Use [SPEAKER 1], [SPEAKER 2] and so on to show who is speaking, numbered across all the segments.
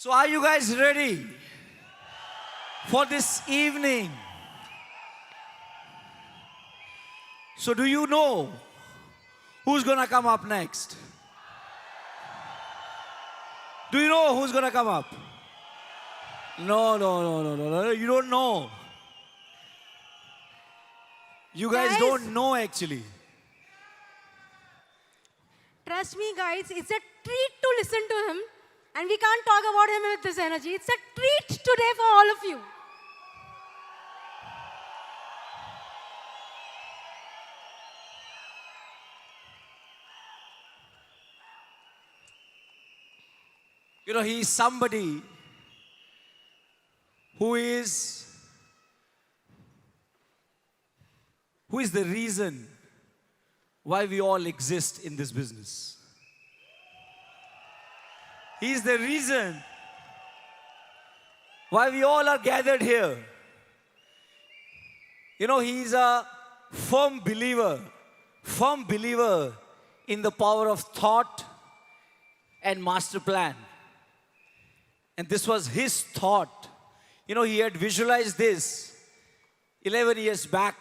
[SPEAKER 1] So are you guys ready for this evening? So do you know who's gonna come up next? Do you know who's gonna come up? No, you don't know. You guys don't know actually.
[SPEAKER 2] Trust me, guys, it's a treat to listen to him. And we can't talk about him with this energy. It's a treat today for all of you.
[SPEAKER 1] You know, he is somebody who is the reason why we all exist in this business. He is the reason why we all are gathered here. You know, he is a firm believer in the power of thought and master plan. And this was his thought. You know, he had visualized this 11 years back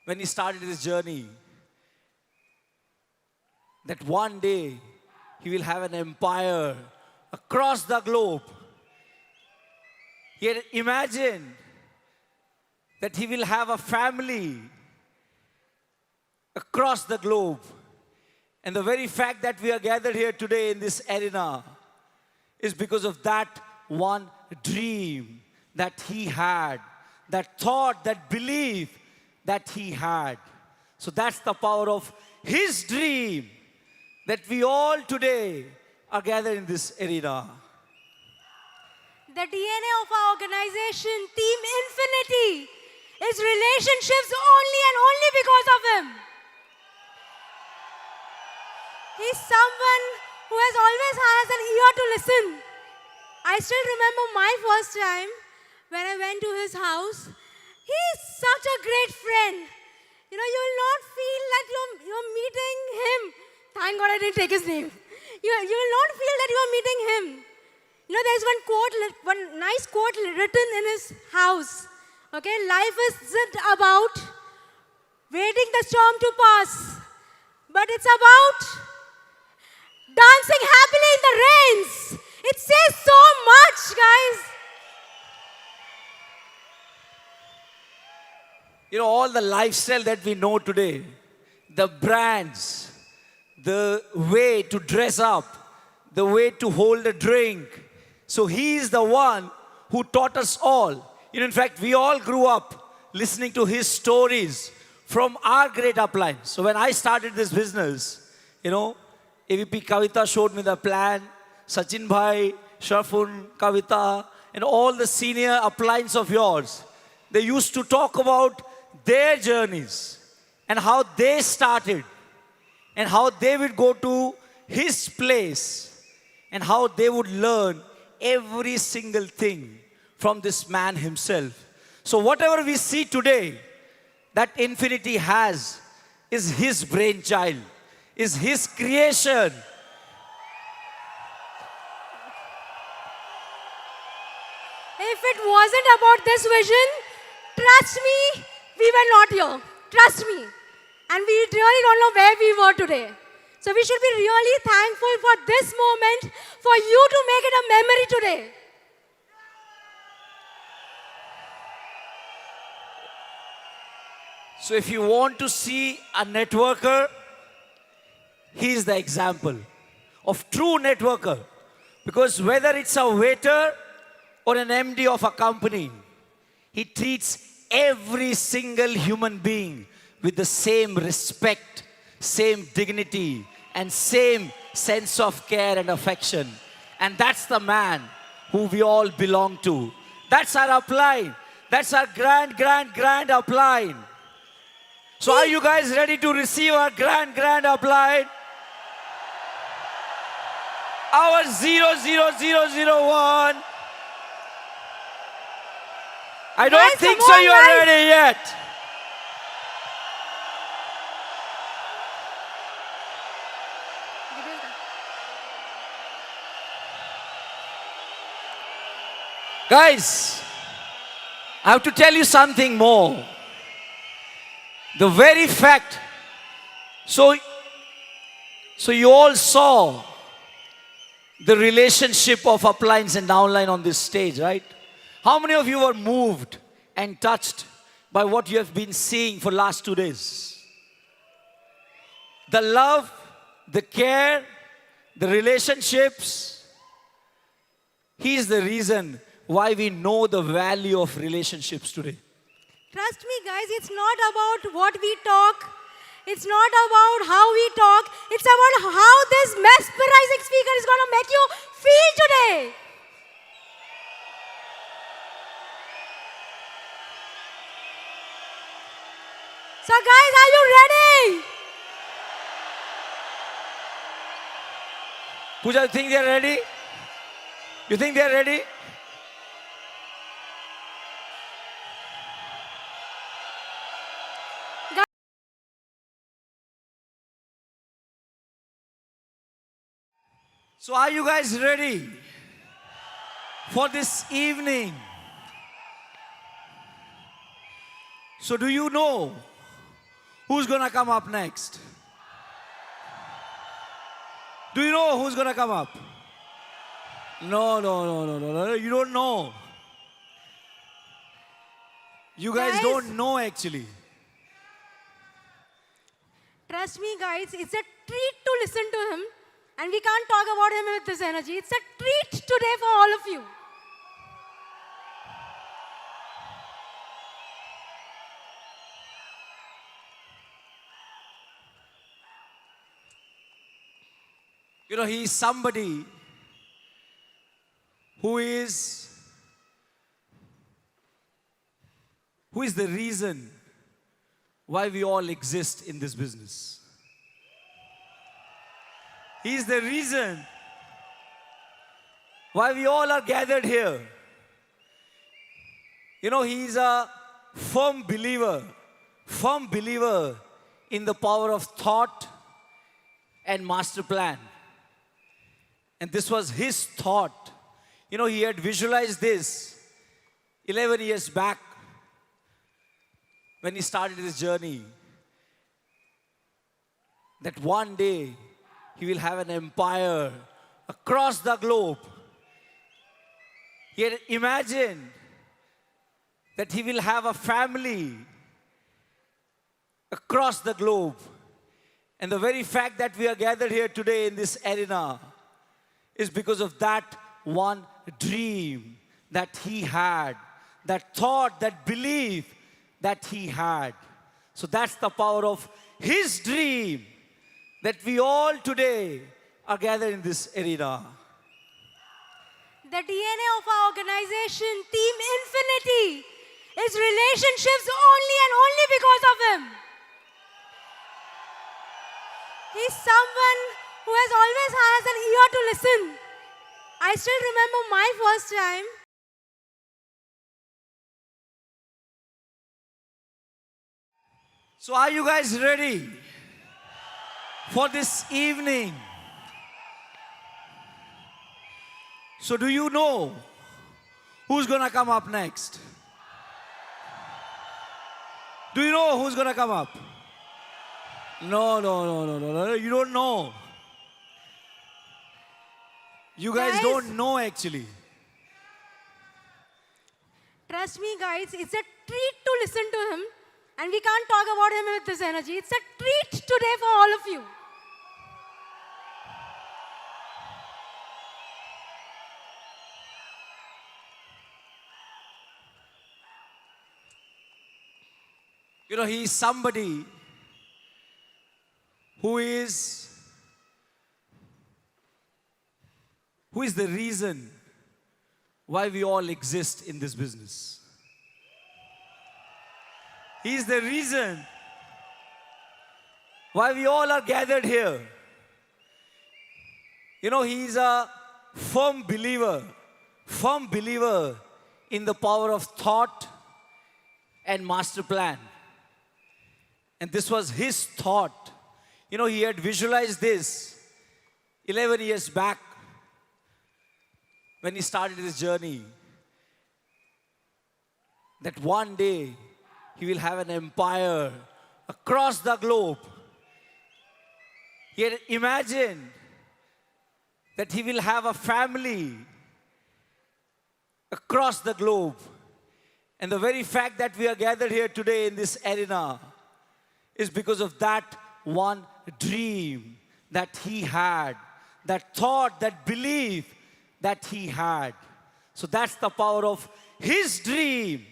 [SPEAKER 1] when he started his journey. That one day, he will have an empire across the globe. He had imagined that he will have a family across the globe. And the very fact that we are gathered here today in this arena is because of that one dream that he had, that thought, that belief that he had. So that's the power of his dream, that we all today are gathered in this arena.
[SPEAKER 2] The DNA of our organization, Team Infinity, is relationships only and only because of him. He's someone who has always has an ear to listen. I still remember my first time when I went to his house. He's such a great friend. You know, you will not feel like you're meeting him. Thank God I didn't take his name. You will not feel that you are meeting him. You know, there's one nice quote written in his house. Okay, life isn't about waiting the storm to pass, but it's about dancing happily in the rains. It says so much, guys.
[SPEAKER 1] You know, all the lifestyle that we know today, the brands, the way to dress up, the way to hold a drink. So he is the one who taught us all. You know, in fact, we all grew up listening to his stories from our great upline. So when I started this business, you know, AVP Kavita showed me the plan, Sachin Bhai, Sharfun, Kavita, and all the senior uplines of yours. They used to talk about their journeys and how they started and how they would go to his place and how they would learn every single thing from this man himself. So whatever we see today that Infinity has is his brainchild, is his creation.
[SPEAKER 2] If it wasn't about this vision, trust me, we were not here. Trust me. And we really don't know where we were today. So we should be really thankful for this moment, for you to make it a memory today.
[SPEAKER 1] So if you want to see a networker, he is the example of true networker. Because whether it's a waiter or an MD of a company, he treats every single human being with the same respect, same dignity, and same sense of care and affection. And that's the man who we all belong to. That's our upline. That's our grand upline. So are you guys ready to receive our grand upline? Our 00001. I don't think so you're ready yet. Guys, I have to tell you something more. The very fact, so you all saw the relationship of upline and downline on this stage, right? How many of you were moved and touched by what you have been seeing for last 2 days? The love, the care, the relationships. He is the reason why we know the value of relationships today.
[SPEAKER 2] Trust me, guys, it's not about what we talk. It's not about how we talk. It's about how this mesmerizing speaker is going to make you feel today. So, guys, are you ready?
[SPEAKER 1] Pooja, you think they are ready? You think they are ready? So are you guys ready for this evening? So do you know who's gonna come up next? Do you know who's gonna come up? No, you don't know. You guys don't know actually.
[SPEAKER 2] Trust me, guys, it's a treat to listen to him. And we can't talk about him with this energy. It's a treat today for all of you.
[SPEAKER 1] You know, he is somebody who is the reason why we all exist in this business. He is the reason why we all are gathered here. You know, he is a firm believer in the power of thought and master plan. And this was his thought. You know, he had visualized this 11 years back when he started his journey. That one day, he will have an empire across the globe. He had imagined that he will have a family across the globe. And the very fact that we are gathered here today in this arena is because of that one dream that he had, that thought, that belief that he had. So that's the power of his dream, that we all today are gathered in this arena.
[SPEAKER 2] The DNA of our organization, Team Infinity, is relationships only and only because of him. He's someone who has always has an ear to listen. I still remember my first time.
[SPEAKER 1] So are you guys ready for this evening? So do you know who's gonna come up next? Do you know who's gonna come up? No, you don't know. You guys don't know actually.
[SPEAKER 2] Trust me, guys, it's a treat to listen to him. And we can't talk about him with this energy. It's a treat today for all of you.
[SPEAKER 1] You know, he is somebody who is the reason why we all exist in this business. He is the reason why we all are gathered here. You know, he is a firm believer in the power of thought and master plan. And this was his thought. You know, he had visualized this 11 years back when he started his journey. that one day he will have an empire across the globe. Yet imagine that he will have a family across the globe. And the very fact that we are gathered here today in this arena is because of that one dream that he had, that thought, that belief that he had. So that's the power of his dream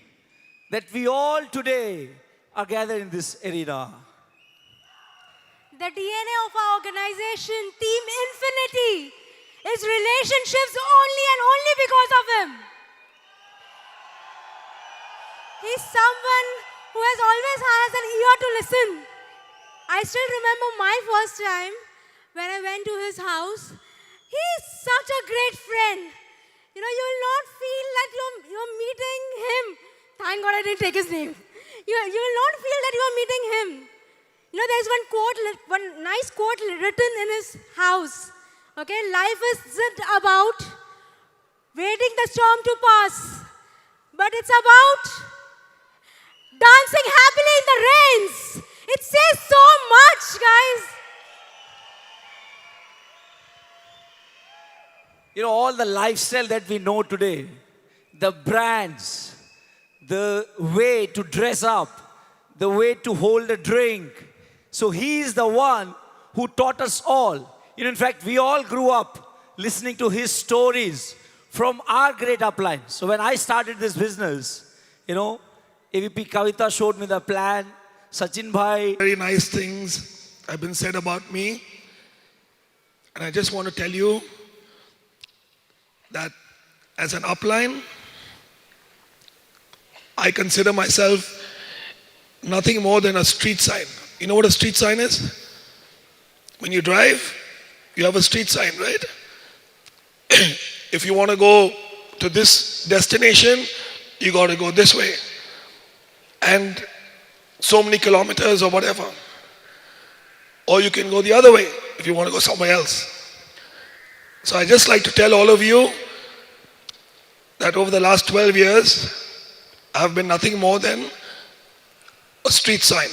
[SPEAKER 1] that we all today are gathered in this arena.
[SPEAKER 2] The DNA of our organization, Team Infinity, is relationships only and only because of him. He's someone who has always has an ear to listen. I still remember my first time when I went to his house. He's such a great friend. You know, you will not feel that you're meeting him. Thank God I didn't take his name. You will not feel that you are meeting him. You know, there's one nice quote written in his house. Okay, life isn't about waiting the storm to pass, but it's about dancing happily in the rains. It says so much, guys.
[SPEAKER 1] You know, all the lifestyle that we know today, the brands, the way to dress up, the way to hold a drink. So he is the one who taught us all. You know, in fact, we all grew up listening to his stories from our great upline. So when I started this business, you know, AVP Kavita showed me the plan. Sachin Bhai.
[SPEAKER 3] Very nice things have been said about me. And I just want to tell you that as an upline, I consider myself nothing more than a street sign. You know what a street sign is? When you drive, you have a street sign, right? If you want to go to this destination, you got to go this way. And so many kilometers or whatever. Or you can go the other way if you want to go somewhere else. So I just like to tell all of you that over the last 12 years, I have been nothing more than a street sign.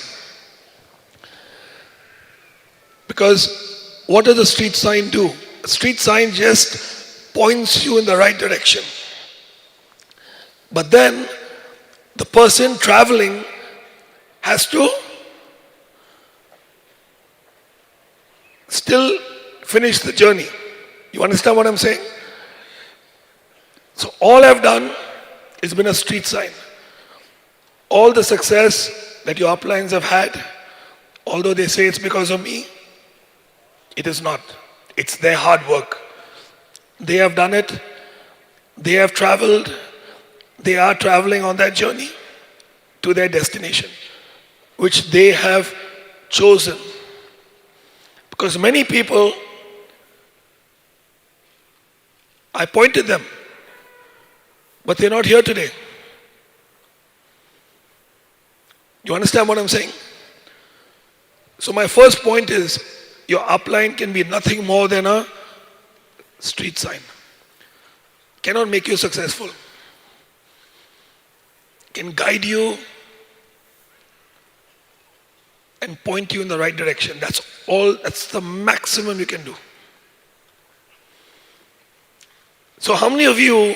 [SPEAKER 3] Because what does a street sign do? A street sign just points you in the right direction. But then the person traveling has to still finish the journey. You understand what I'm saying? So all I've done is been a street sign. All the success that your uplines have had, although they say it's because of me, it is not. It's their hard work. They have done it. They have traveled. They are traveling on that journey to their destination, which they have chosen. Because many people, I pointed them, but they're not here today. You understand what I'm saying? So my first point is, your upline can be nothing more than a street sign. Cannot make you successful. Can guide you and point you in the right direction. That's all, that's the maximum you can do. So how many of you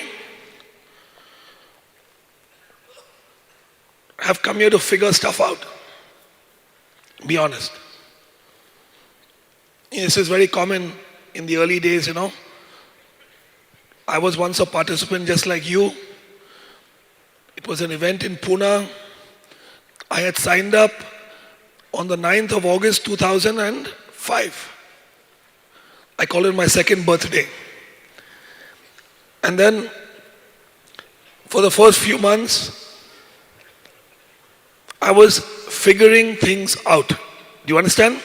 [SPEAKER 3] have come here to figure stuff out? Be honest. This is very common in the early days, you know. I was once a participant just like you. It was an event in Pune. I had signed up on the 9th of August 2005. I call it my second birthday. And then for the first few months, I was figuring things out. Do you understand?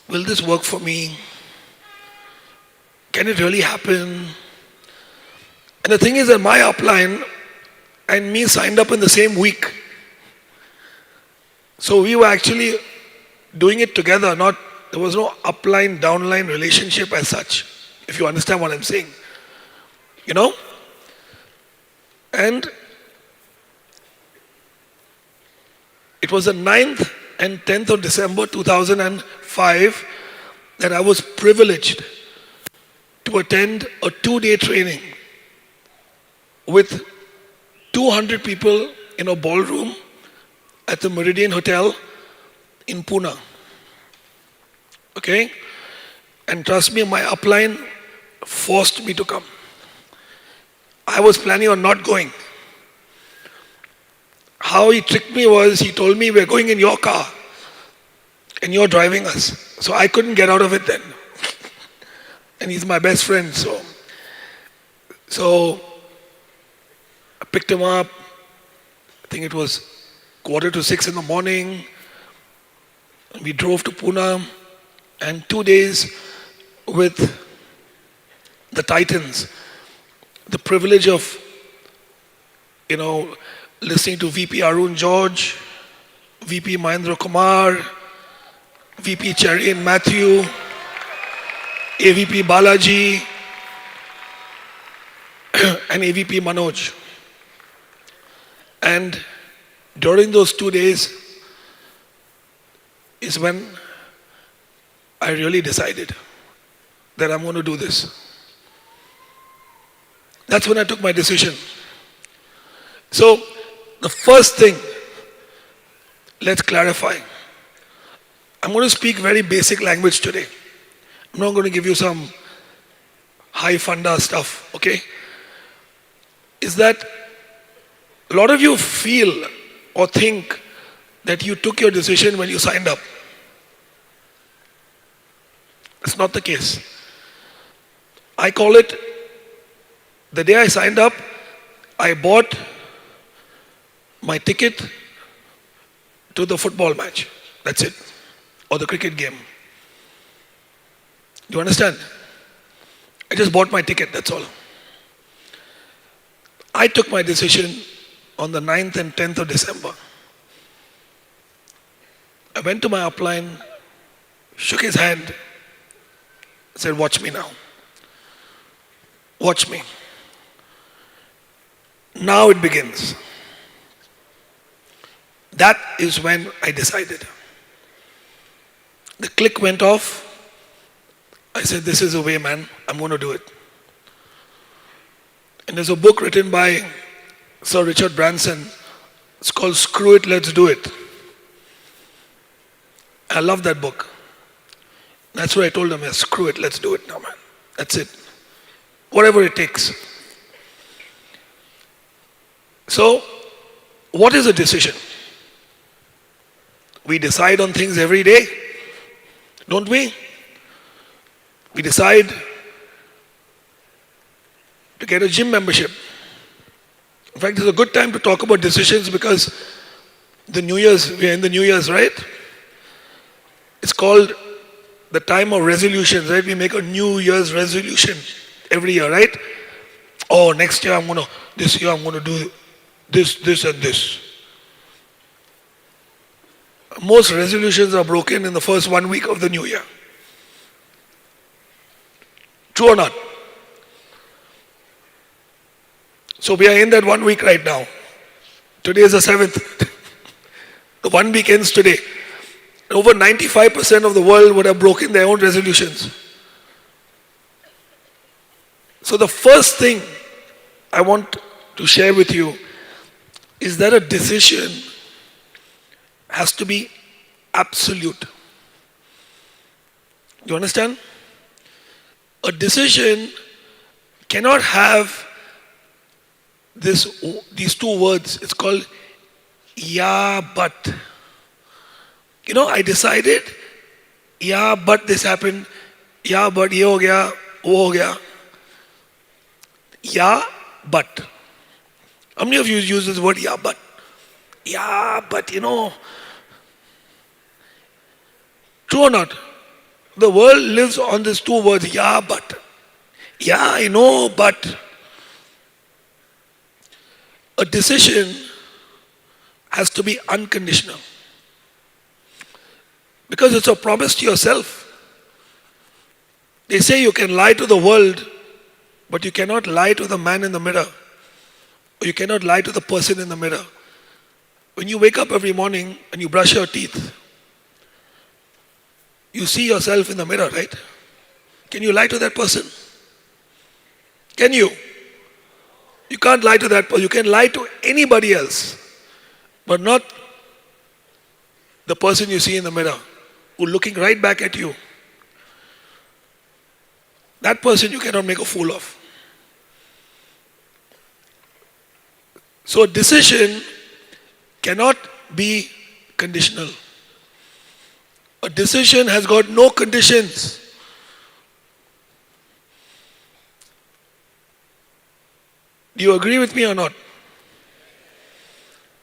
[SPEAKER 3] Will this work for me? Can it really happen? And the thing is that my upline and me signed up in the same week. So we were actually doing it together, there was no upline, downline relationship as such, if you understand what I'm saying. You know? And it was the 9th and 10th of December 2005 that I was privileged to attend a 2-day training with 200 people in a ballroom at the Meridian Hotel in Pune. Okay? And trust me, my upline forced me to come. I was planning on not going. How he tricked me was he told me, we're going in your car and you're driving us. So I couldn't get out of it then. And he's my best friend, so I picked him up. I think it was 5:45 in the morning. We drove to Pune, and 2 days with the Titans. The privilege of, listening to VP Arun George, VP Mahendra Kumar, VP Cherry and Matthew, AVP Balaji, and AVP Manoj. And during those 2 days is when I really decided that I'm going to do this. That's when I took my decision. So, the first thing, let's clarify. I'm going to speak very basic language today. I'm not going to give you some high funda stuff, okay? Is that a lot of you feel or think that you took your decision when you signed up. It's not the case. I call it, the day I signed up, I bought my ticket to the football match. That's it. Or the cricket game. Do you understand? I just bought my ticket, that's all. I took my decision on the 9th and 10th of December. I went to my upline, shook his hand, said, watch me now. Watch me. Now it begins. That is when I decided. The click went off. I said, this is the way, man. I'm going to do it. And there's a book written by Sir Richard Branson. It's called Screw It, Let's Do It. I love that book. That's what I told him, screw it, let's do it now, man. That's it. Whatever it takes. So, what is a decision? We decide on things every day, don't we? We decide to get a gym membership. In fact, it's a good time to talk about decisions because the New Year's, we are in the New Year's, right? It's called the time of resolutions, right? We make a New Year's resolution every year, right? Oh, next year this year I'm going to do this, this and this. Most resolutions are broken in the first 1 week of the new year. True or not? So we are in that 1 week right now. Today is the 7th. The 1 week ends today. Over 95% of the world would have broken their own resolutions. So the first thing I want to share with you is that a decision has to be absolute. You understand? A decision cannot have these two words. It's called yeah, but. I decided, yeah, but this happened, yeah, but ye ho gaya, wo ho gaya. Yeah, but. How many of you use this word, yeah, but? Yeah, but True or not? The world lives on these two words, yeah, but. Yeah, I know, but. A decision has to be unconditional. Because it's a promise to yourself. They say you can lie to the world, but you cannot lie to the man in the mirror. or you cannot lie to the person in the mirror. When you wake up every morning and you brush your teeth, you see yourself in the mirror, right? Can you lie to that person? Can you? You can't lie to that person. You can lie to anybody else, but not the person you see in the mirror who's looking right back at you. That person you cannot make a fool of. So a decision cannot be conditional. A decision has got no conditions. Do you agree with me or not?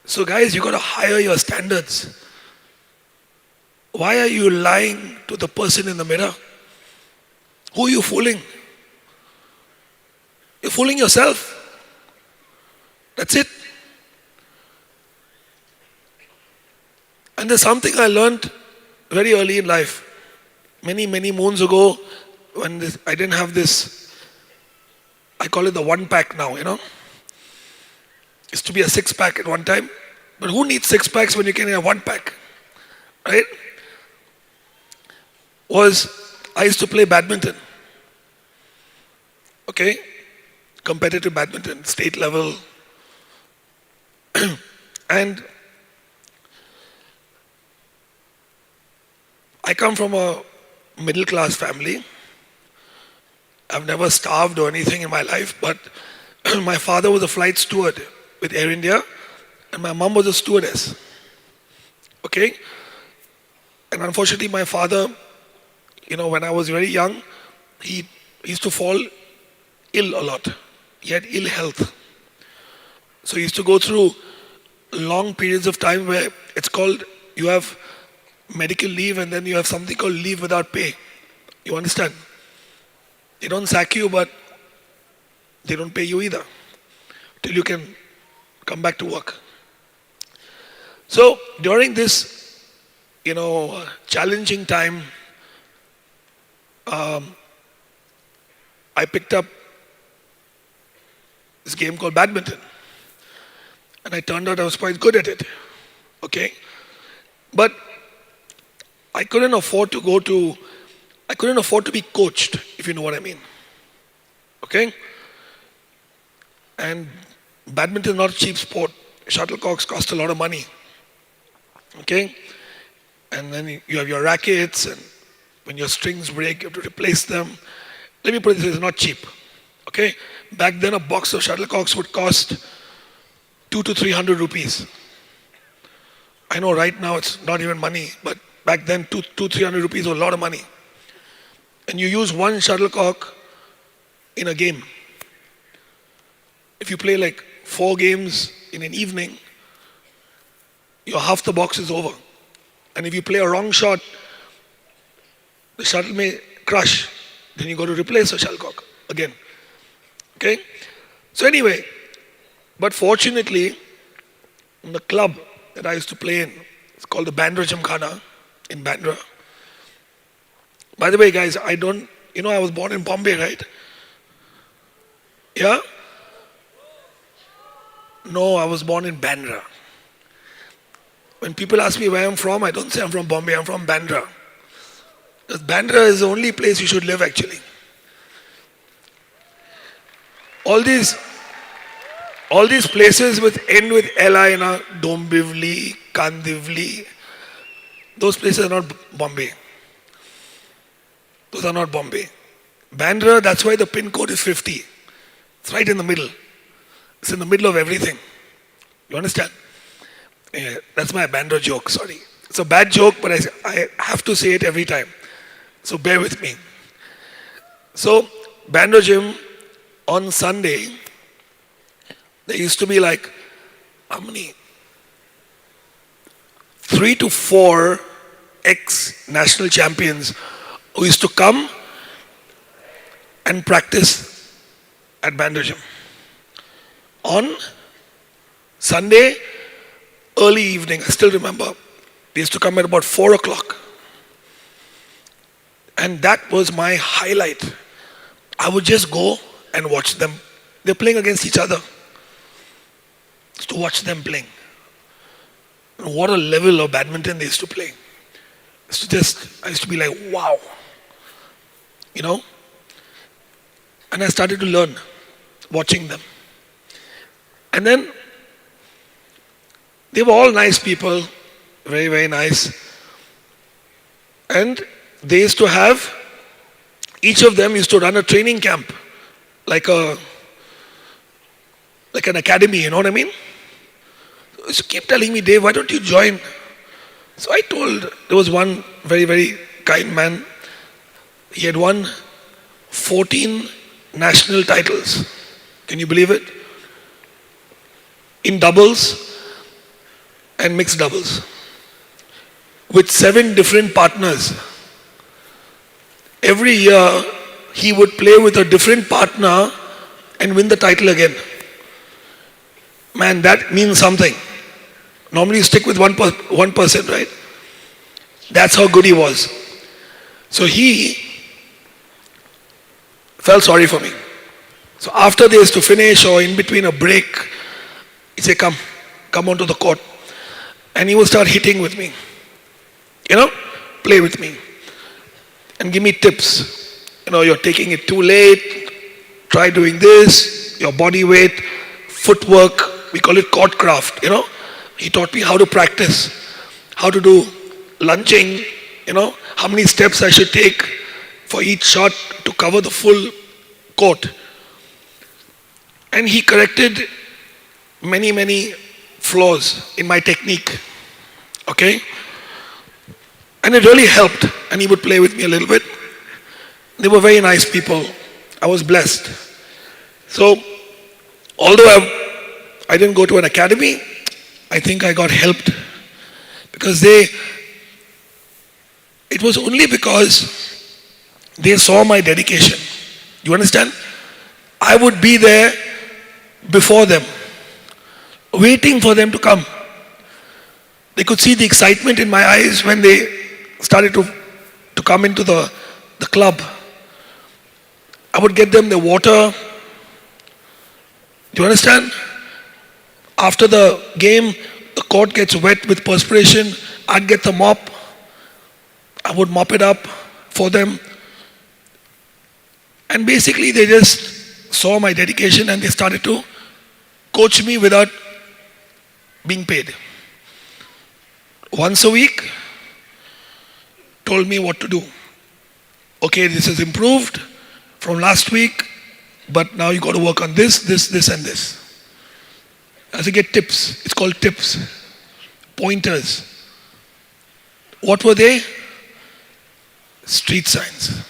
[SPEAKER 3] So guys, you got to higher your standards. Why are you lying to the person in the mirror? Who are you fooling? You're fooling yourself. That's it. And there's something I learned very early in life. Many moons ago, when I didn't have this, I call it the one pack now, Used to be a six pack at one time. But who needs six packs when you can have one pack? Right? I used to play badminton. Okay? Competitive badminton, state level. And I come from a middle class family. I've never starved or anything in my life, but my father was a flight steward with Air India, and my mom was a stewardess. Okay? And unfortunately, my father, when I was very young, he used to fall ill a lot. He had ill health. So he used to go through long periods of time where it's called, you have medical leave and then you have something called leave without pay. You understand? They don't sack you, but they don't pay you either till you can come back to work. So during this, challenging time, I picked up this game called badminton. And I turned out I was quite good at it. Okay? But I couldn't afford to be coached, if you know what I mean. Okay? And badminton is not a cheap sport. Shuttlecocks cost a lot of money. Okay? And then you have your rackets, and when your strings break, you have to replace them. Let me put it this way, it's not cheap. Okay? Back then, a box of shuttlecocks would cost 200 to 300 rupees. I know right now it's not even money, but back then 300 rupees was a lot of money. And you use one shuttlecock in a game. If you play like 4 games in an evening, your half the box is over. And if you play a wrong shot, the shuttle may crush. Then you got to replace the shuttlecock again. Okay? So anyway, but fortunately, in the club that I used to play in, it's called the Bandra Gymkhana in Bandra. By the way, guys, I was born in Bombay, right? Yeah? No, I was born in Bandra. When people ask me where I'm from, I don't say I'm from Bombay, I'm from Bandra. Because Bandra is the only place you should live actually. All these places end with LI, Dombivli, Kandivli, those places are not Bombay. Those are not Bombay. Bandra, that's why the pin code is 50. It's right in the middle. It's in the middle of everything. You understand? Yeah, that's my Bandra joke, sorry. It's a bad joke, but I have to say it every time. So bear with me. So, Bandra Gym, on Sunday, there used to be like, how many? 3 to 4 ex-national champions who used to come and practice at Bandra Gym. On Sunday, early evening, I still remember, they used to come at about 4 o'clock. And that was my highlight. I would just go and watch them. They're playing against each other. to watch them playing. And what a level of badminton they used to play. I used to be like, wow. You know? And I started to learn watching them. And then they were all nice people, very, very nice. And they used to have, each of them used to run a training camp, like an academy, you know what I mean? So they used to keep telling me, Dave, why don't you join? So I told, there was one very, very kind man. He had won 14 national titles. Can you believe it? In doubles and mixed doubles. With 7 different partners. Every year, he would play with a different partner and win the title again. Man, that means something. Normally you stick with one person, right? That's how good he was. So he felt sorry for me. So after they used to finish or in between a break, he'd say, come onto the court. And he would start hitting with me. You know, play with me. And give me tips. You know, you're taking it too late. Try doing this. Your body weight, footwork, we call it court craft, you know. He taught me how to practice, how to do lunging, you know, how many steps I should take for each shot to cover the full court. And he corrected many, many flaws in my technique. Okay? And it really helped. And he would play with me a little bit. They were very nice people. I was blessed. So, although I didn't go to an academy, I think I got helped. Because it was only because they saw my dedication. You understand? I would be there before them, waiting for them to come. They could see the excitement in my eyes when they started to come into the club. I would get them the water. Do you understand? After the game, the court gets wet with perspiration. I'd get the mop. I would mop it up for them. And basically they just saw my dedication and they started to coach me without being paid. Once a week, told me what to do. Okay, this is improved from last week, but now you got to work on this, and this. As you get tips, it's called tips, pointers. What were they? Street signs.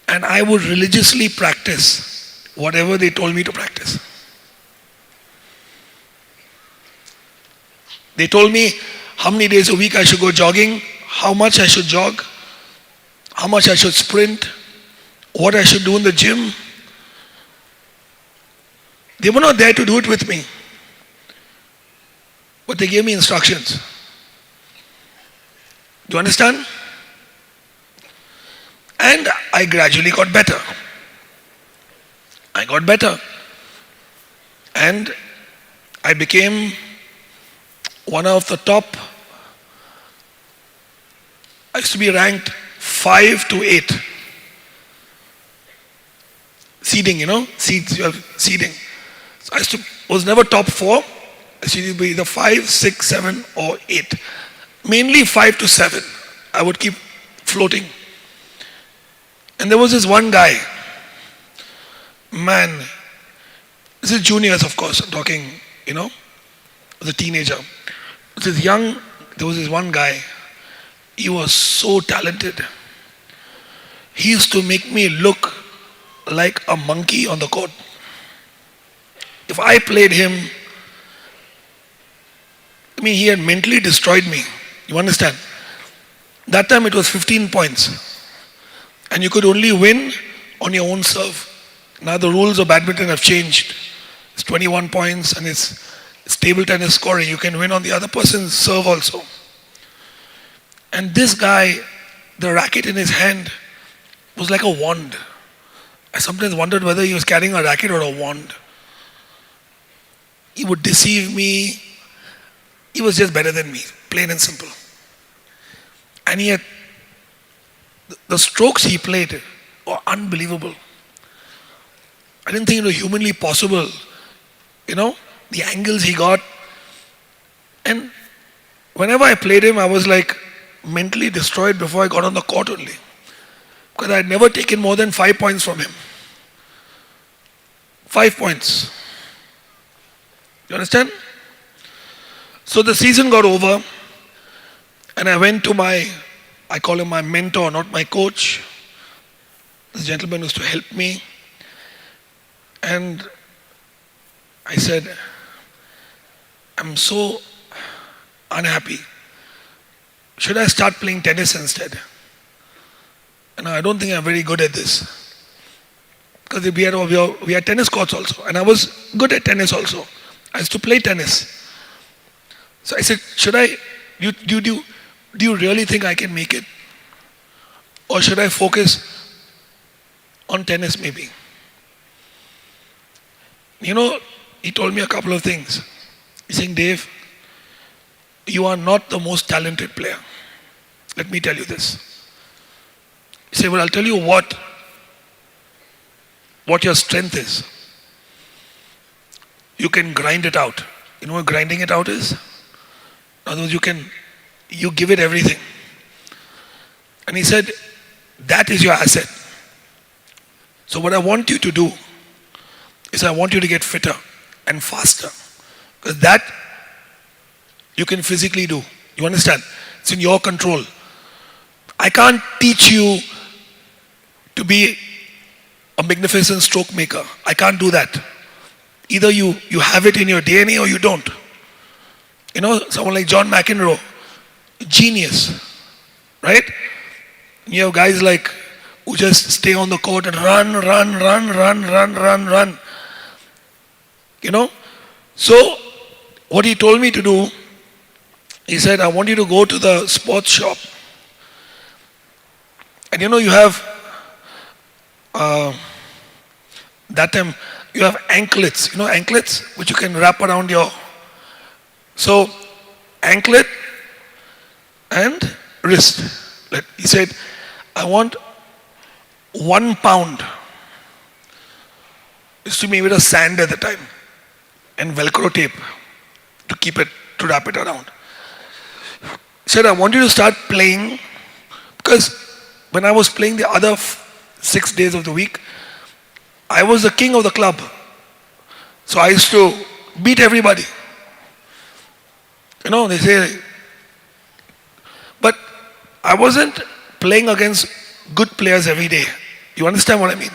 [SPEAKER 3] And I would religiously practice whatever they told me to practice. They told me how many days a week I should go jogging, how much I should jog, how much I should sprint, what I should do in the gym. They were not there to do it with me, but they gave me instructions. Do you understand? And I gradually got better. I got better. And I became one of the top. I used to be ranked 5 to 8. Seeding, you know, seeds, you have seeding. So I was never top 4. I used to be either 5, 6, 7 or 8. Mainly 5 to 7. I would keep floating. And there was this one guy, man, this is juniors of course, I'm talking, you know, as a teenager. There was this one guy, he was so talented. He used to make me look like a monkey on the court. If I played him, he had mentally destroyed me. You understand? That time it was 15 points. And you could only win on your own serve. Now the rules of badminton have changed. It's 21 points and it's table tennis scoring. You can win on the other person's serve also. And this guy, the racket in his hand was like a wand. I sometimes wondered whether he was carrying a racket or a wand. He would deceive me. He was just better than me, plain and simple. And yet, the strokes he played were unbelievable. I didn't think it was humanly possible. The angles he got. And whenever I played him, I was like mentally destroyed before I got on the court only. Because I had never taken more than 5 points from him. 5 points. You understand? So the season got over, and I went to I call him my mentor, not my coach. This gentleman was to help me. And I said, I'm so unhappy. Should I start playing tennis instead? And I don't think I'm very good at this. Because we had tennis courts also. And I was good at tennis also. I used to play tennis. So I said, do you really think I can make it? Or should I focus on tennis maybe? He told me a couple of things. He's saying, Dave, you are not the most talented player. Let me tell you this. He said, well, I'll tell you what your strength is. You can grind it out. You know what grinding it out is? In other words, you give it everything. And he said, that is your asset. So what I want you to do is I want you to get fitter and faster. Because that you can physically do. You understand? It's in your control. I can't teach you to be a magnificent stroke maker. I can't do that. Either you have it in your DNA or you don't. Someone like John McEnroe, genius, right? You have guys like who just stay on the court and run. So what he told me to do, he said, I want you to go to the sports shop. And you have that time you have anklets, anklets which you can wrap around your. So anklet and wrist. He said, I want 1 pound. Used to be with a sand at the time and Velcro tape to wrap it around. He said, I want you to start playing, because when I was playing the other 6 days of the week, I was the king of the club. So I used to beat everybody. They say, but I wasn't playing against good players every day. You understand what I mean?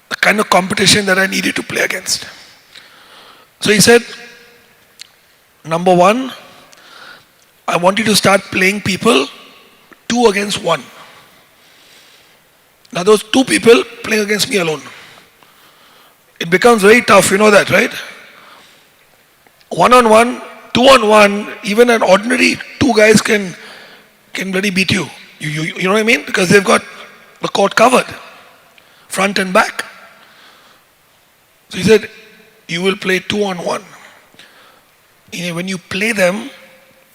[SPEAKER 3] The kind of competition that I needed to play against. So he said, number 1, I want you to start playing people 2 against 1. Now those 2 people playing against me alone. It becomes very tough, you know that, right? 1-on-1, 2-on-1, even an ordinary 2 guys can really beat you. You know what I mean? Because they've got the court covered, front and back. So he said, you will play 2-on-1. When you play them,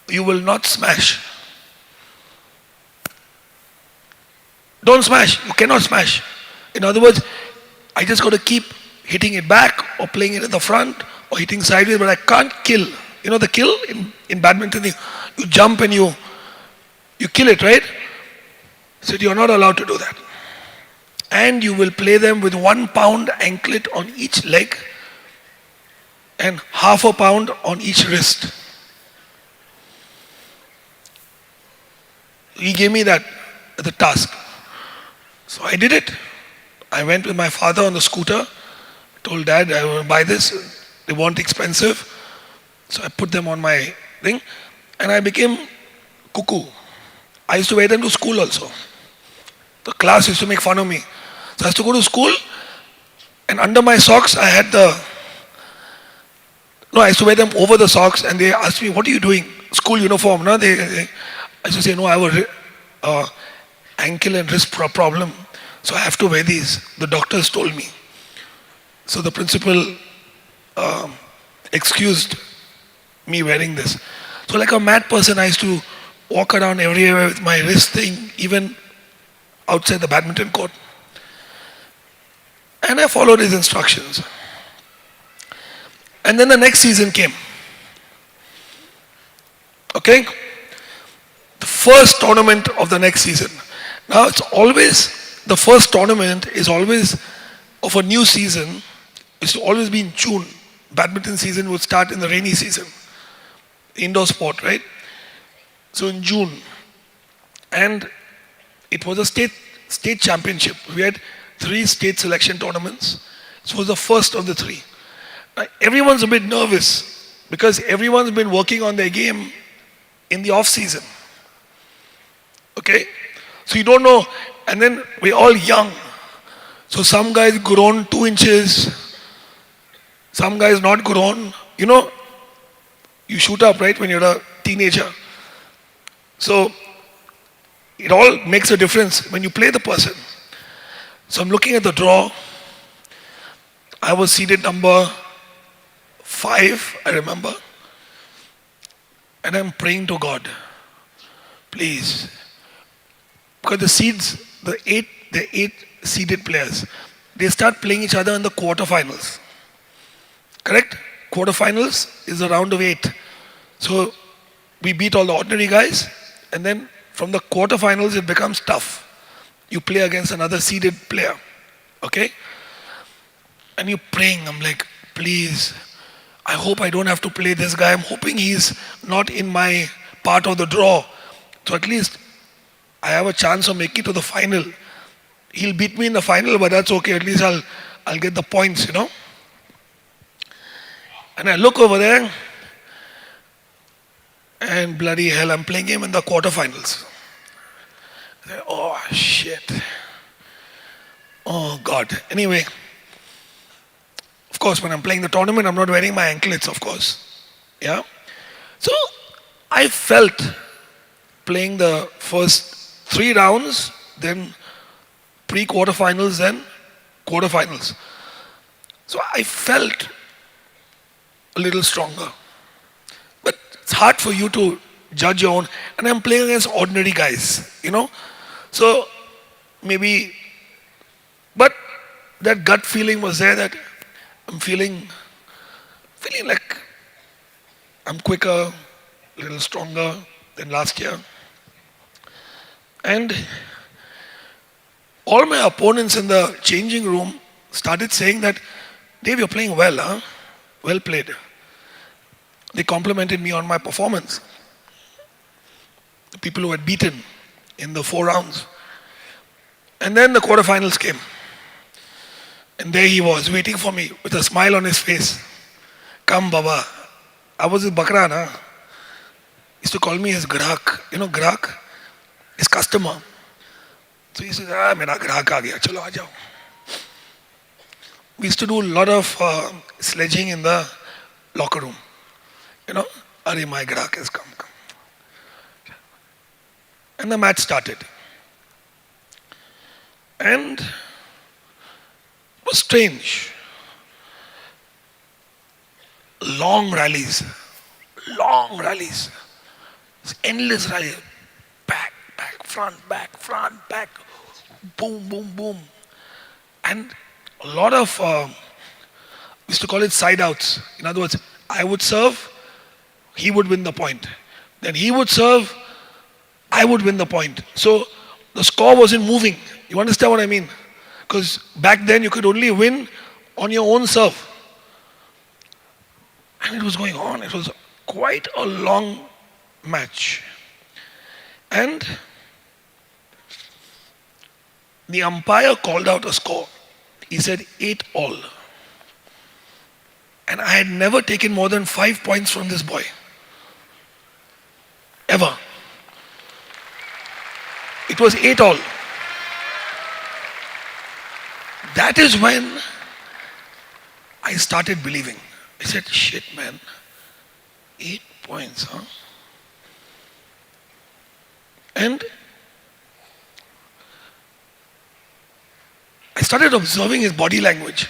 [SPEAKER 3] you will not smash. Don't smash. You cannot smash. In other words, I just got to keep hitting it back or playing it in the front or hitting sideways, but I can't kill. You know the kill in badminton, you jump and you kill it, right? So you're not allowed to do that. And you will play them with 1 pound anklet on each leg and half a pound on each wrist. He gave me that the task. So I did it. I went with my father on the scooter. Told Dad, I will buy this. They weren't expensive. So I put them on my thing. And I became cuckoo. I used to wear them to school also. The class used to make fun of me. So I used to go to school. And under my socks, I had I used to wear them over the socks. And they asked me, what are you doing? School uniform, no? I used to say, no, I have a ankle and wrist problem. So I have to wear these. The doctors told me. So the principal excused me wearing this. So like a mad person, I used to walk around everywhere with my wrist thing, even outside the badminton court. And I followed his instructions. And then the next season came. Okay? The first tournament of the next season. Now it's always, the first tournament is always of a new season. It's always be in June. Badminton season would start in the rainy season. Indoor sport, right? So in June. And it was a state championship. We had 3 state selection tournaments. This was the first of the 3. Everyone's a bit nervous because everyone's been working on their game in the off season. Okay? So you don't know, and then we're all young. So some guys grown 2 inches, some guys not grown. You know, you shoot up, right, when you're a teenager. So it all makes a difference when you play the person. So I'm looking at the draw. I was seeded number 5, I remember. And I'm praying to God, please. Because the seeds, the 8 seeded players, they start playing each other in the quarterfinals. Correct? Quarterfinals is a round of 8. So we beat all the ordinary guys, and then from the quarterfinals it becomes tough. You play against another seeded player. Okay? And you're praying, I'm like, please, I hope I don't have to play this guy. I'm hoping he's not in my part of the draw. So at least I have a chance of making it to the final. He'll beat me in the final, but that's okay. At least I'll get the points, you know. And I look over there, and bloody hell, I'm playing him in the quarterfinals. Oh shit. Oh God. Anyway, of course, when I'm playing the tournament, I'm not wearing my anklets, of course. Yeah. So I felt playing the first 3 rounds, then pre-quarterfinals, then quarterfinals. So I felt a little stronger. But it's hard for you to judge your own. And I'm playing against ordinary guys, you know. So maybe, but that gut feeling was there that I'm feeling like I'm quicker, a little stronger than last year. And all my opponents in the changing room started saying that, Dave, you're playing well, huh? Well played. They complimented me on my performance. The people who had beaten in the 4 rounds. And then the quarterfinals came. And there he was, waiting for me with a smile on his face. Come, Baba. I was his bakra, na? He used to call me his grahak. You know, grahak? His customer. So he said, mera grahak aa gaya, chalo aa jao. We used to do a lot of sledging in the locker room. You know, Are, my grahak has come. And the match started. And it was strange. Long rallies. Endless rallies. Back, front, back. Boom, boom, boom. And a lot of, we used to call it side outs. In other words, I would serve, he would win the point. Then he would serve, I would win the point. So the score wasn't moving. You understand what I mean? Because back then you could only win on your own serve. And it was going on. It was quite a long match. And the umpire called out a score. He said 8-all. And I had never taken more than 5 points from this boy. Ever. It was 8-all. That is when I started believing. I said, shit, man. 8 points, huh? And I started observing his body language.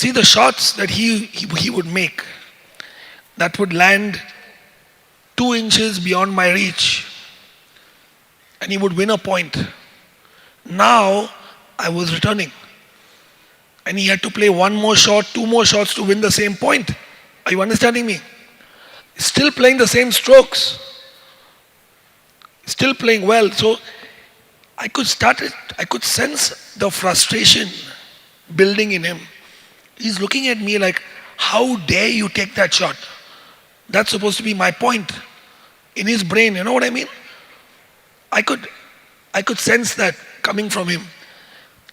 [SPEAKER 3] See the shots that he would make that would land 2 inches beyond my reach, and he would win a point. Now I was returning, and he had to play 1 more shot, 2 more shots to win the same point. Are you understanding me? Still playing the same strokes, still playing well. So I could sense the frustration building in him. He's looking at me like, how dare you take that shot? That's supposed to be my point. In his brain, you know what I mean? I could sense that coming from him.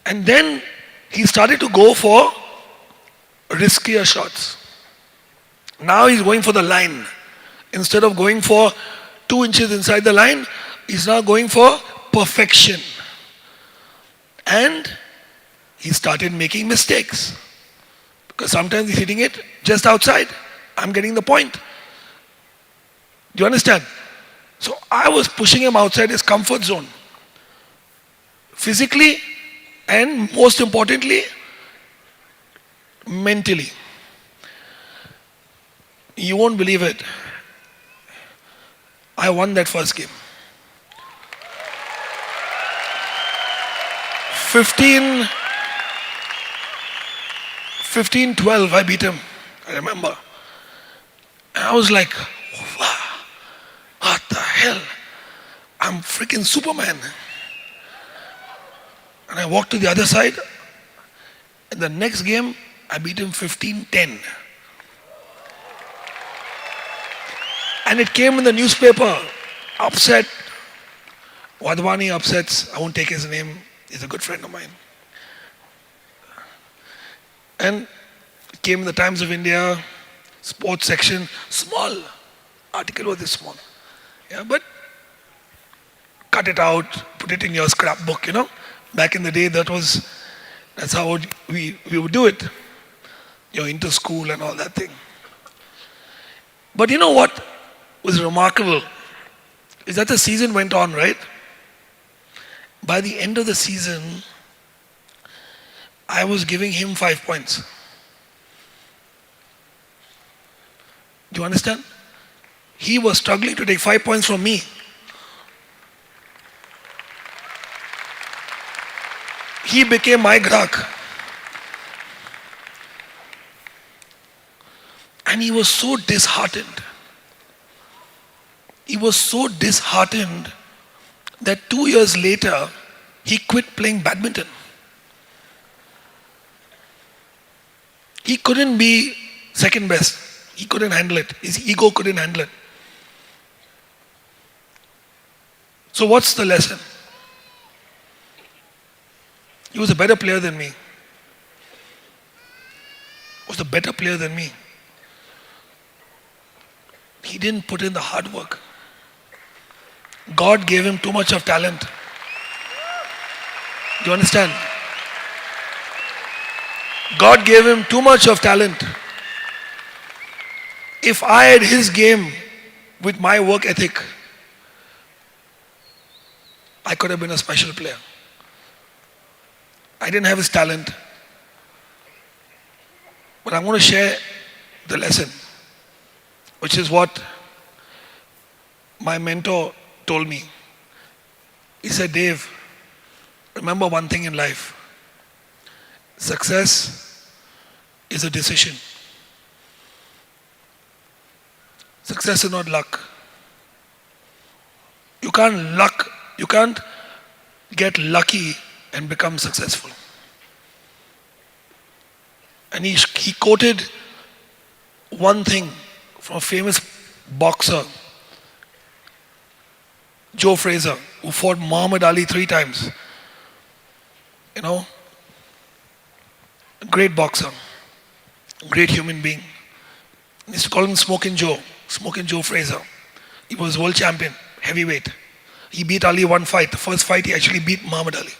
[SPEAKER 3] And then he started to go for riskier shots. Now he's going for the line. Instead of going for 2 inches inside the line, he's now going for perfection. And he started making mistakes. Because sometimes he's hitting it just outside. I'm getting the point. Do you understand? So I was pushing him outside his comfort zone. Physically, and most importantly, mentally. You won't believe it. I won that first game. 15-12, I beat him. I remember. And I was like, wow, what the hell? I'm freaking Superman. And I walked to the other side. And the next game, I beat him 15-10. And it came in the newspaper. Upset. Wadhwani upsets. I won't take his name. He's a good friend of mine. And it came in the Times of India, sports section. Small. Article was this small. Yeah, but cut it out, put it in your scrapbook, you know. Back in the day, that's how we would do it. You're into school and all that thing. But you know what was remarkable is that the season went on, right? By the end of the season, I was giving him 5 points. Do you understand? He was struggling to take 5 points from me. He became my grahak. And he was so disheartened. He was so disheartened that 2 years later, he quit playing badminton. He couldn't be second best. He couldn't handle it. His ego couldn't handle it. So what's the lesson? He was a better player than me. He was a better player than me. He didn't put in the hard work. God gave him too much of talent. Do you understand? God gave him too much of talent. If I had his game with my work ethic, I could have been a special player. I didn't have his talent. But I'm going to share the lesson, which is what my mentor told me. He said, Dave, remember one thing in life. Success is a decision. Success is not luck. You can't get lucky and become successful. And he quoted one thing from a famous boxer, Joe Frazier, who fought Muhammad Ali 3 times. You know, a great boxer, great human being. They used to call him Smoking Joe Frazier. He was world champion, heavyweight. He beat Ali 1 fight. The first fight he actually beat Muhammad Ali.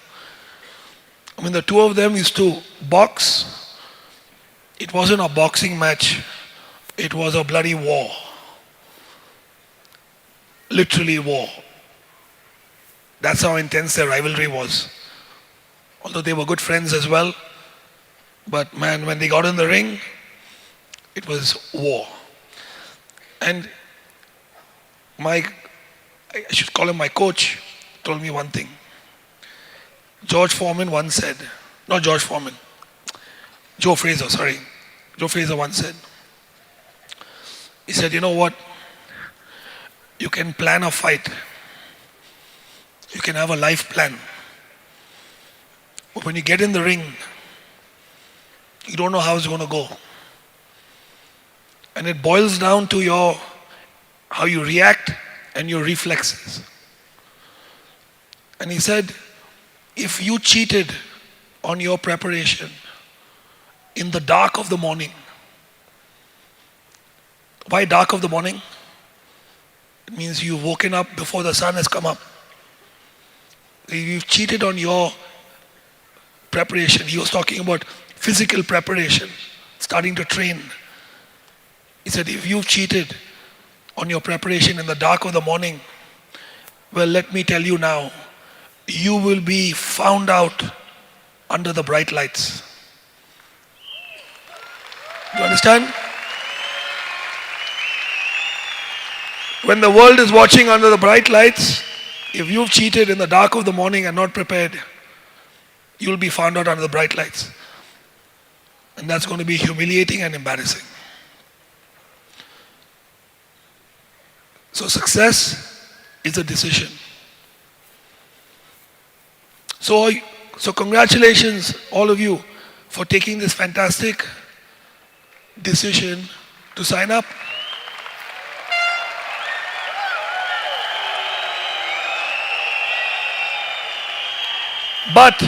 [SPEAKER 3] I mean, the two of them used to box. It wasn't a boxing match. It was a bloody war. Literally war. That's how intense their rivalry was. Although they were good friends as well, But man, when they got in the ring, it was war. And I should call him my coach, told me one thing. George Foreman once said, not George Foreman, Joe Fraser, sorry. Joe Fraser once said, he said, you know what? You can plan a fight. You can have a life plan. But when you get in the ring, you don't know how it's going to go. And it boils down to how you react and your reflexes. And he said, if you cheated on your preparation in the dark of the morning, why dark of the morning? It means you've woken up before the sun has come up. You've cheated on your preparation. He was talking about physical preparation, starting to train. He said, if you've cheated on your preparation in the dark of the morning, well, let me tell you now, you will be found out under the bright lights. You understand? When the world is watching under the bright lights, if you've cheated in the dark of the morning and not prepared, you'll be found out under the bright lights. And that's going to be humiliating and embarrassing. So success is a decision. So congratulations all of you for taking this fantastic decision to sign up. But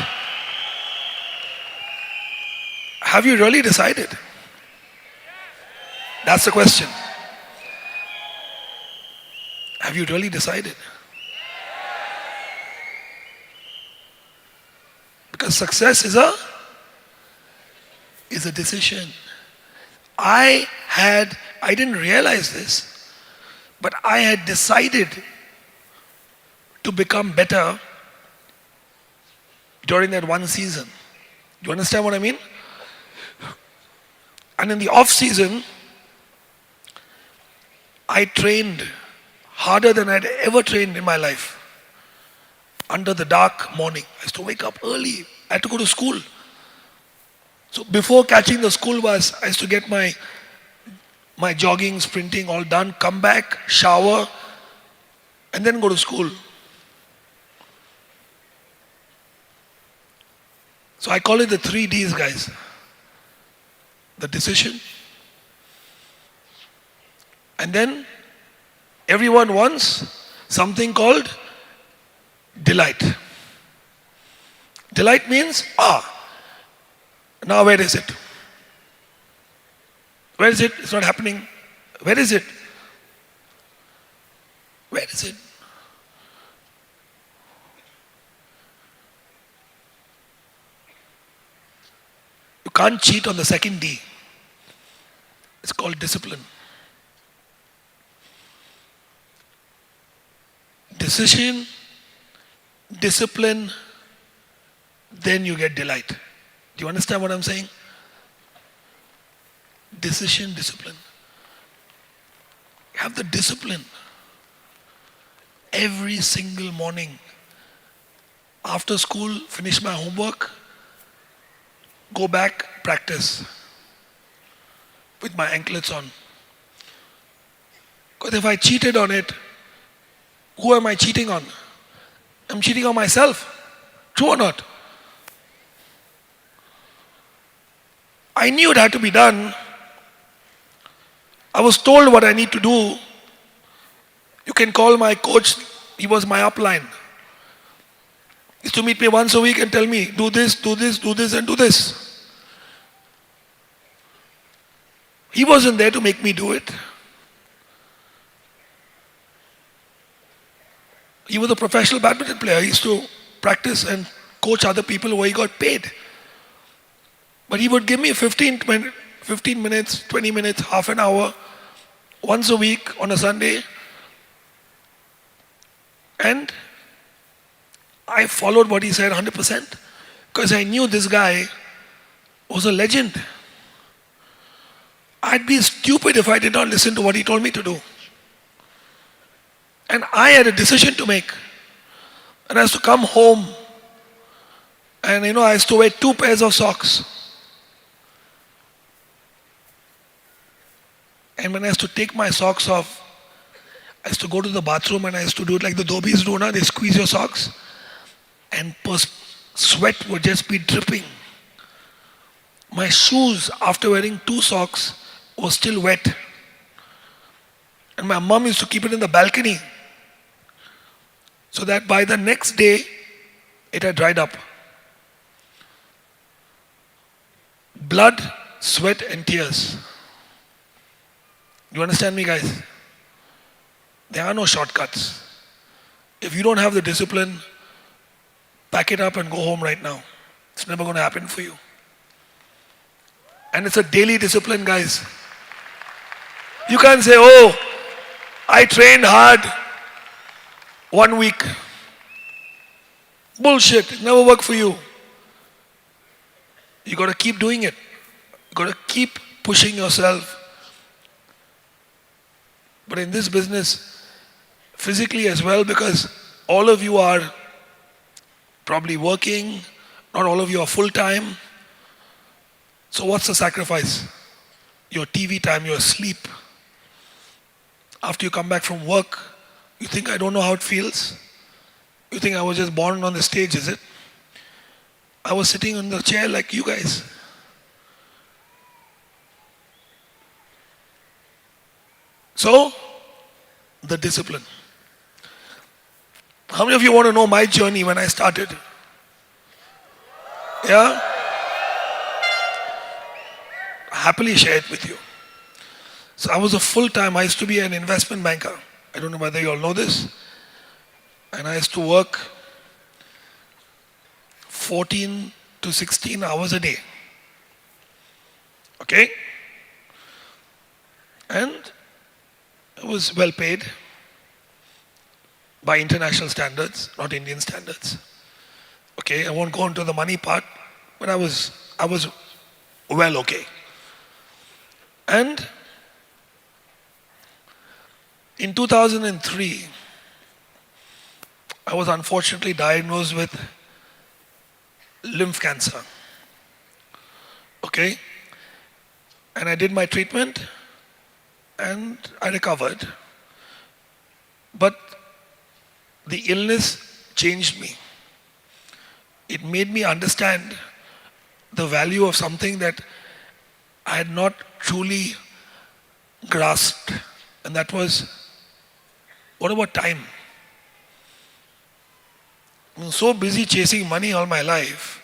[SPEAKER 3] have you really decided? That's the question. Have you really decided? Because success is a decision. I didn't realize this, but I had decided to become better during that one season. Do you understand what I mean? And in the off season, I trained harder than I'd ever trained in my life. Under the dark morning. I used to wake up early. I had to go to school. So before catching the school bus, I used to get my jogging, sprinting all done, come back, shower, and then go to school. So I call it the 3 Ds, guys. The decision. And then everyone wants something called delight. Delight means, now where is it? Where is it? It's not happening. Where is it? Where is it? You can't cheat on the second D. It's called discipline. Decision, discipline, then you get delight. Do you understand what I'm saying? Decision, discipline. Have the discipline. Every single morning, after school, finish my homework, go back, practice with my anklets on. Because if I cheated on it, who am I cheating on? I'm cheating on myself. True or not? I knew it had to be done. I was told what I need to do. You can call my coach. He was my upline. He used to meet me once a week and tell me, do this, do this, do this, and do this. He wasn't there to make me do it. He was a professional badminton player. He used to practice and coach other people where he got paid. But he would give me 15 minutes, 20 minutes, half an hour, once a week on a Sunday. And I followed what he said 100% because I knew this guy was a legend. I'd be stupid if I did not listen to what he told me to do. And I had a decision to make. And I used to come home and I used to wear 2 pairs of socks. And when I used to take my socks off, I used to go to the bathroom and I used to do it like the dhobis do now. They squeeze your socks and sweat would just be dripping. My shoes, after wearing 2 socks, were still wet. And my mom used to keep it in the balcony so that by the next day, it had dried up. Blood, sweat and tears. You understand me, guys? There are no shortcuts. If you don't have the discipline, pack it up and go home right now. It's never going to happen for you. And it's a daily discipline, guys. You can't say, oh, I trained hard 1 week. Bullshit. It never worked for you. You got to keep doing it. You got to keep pushing yourself. But in this business, physically as well, because all of you are probably working, not all of you are full-time. So what's the sacrifice? Your TV time, your sleep. After you come back from work, you think I don't know how it feels? You think I was just born on the stage, is it? I was sitting in the chair like you guys. So, the discipline. How many of you want to know my journey when I started? Yeah? Happily share it with you. So I was a full-time, I used to be an investment banker. I don't know whether you all know this. And I used to work 14 to 16 hours a day. Okay? And it was well paid by international standards, not Indian standards. Okay, I won't go into the money part, but I was well okay. And in 2003, I was unfortunately diagnosed with lymph cancer. Okay? And I did my treatment and I recovered. But the illness changed me. It made me understand the value of something that I had not truly grasped. And that was, what about time? I'm so busy chasing money all my life,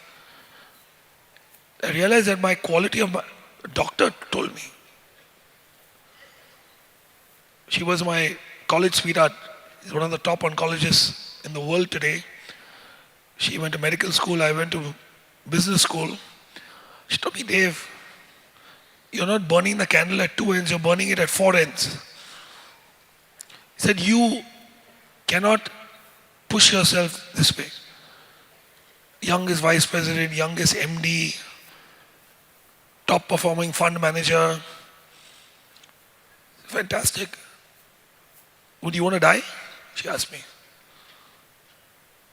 [SPEAKER 3] I realized that my quality of my doctor told me. She was my college sweetheart. She's one of the top oncologists in the world today. She went to medical school, I went to business school. She told me, Dave, you're not burning the candle at 2 ends, you're burning it at 4 ends. He said, you cannot push yourself this way. Youngest vice president, youngest MD, top performing fund manager. Fantastic. Would you want to die? She asked me.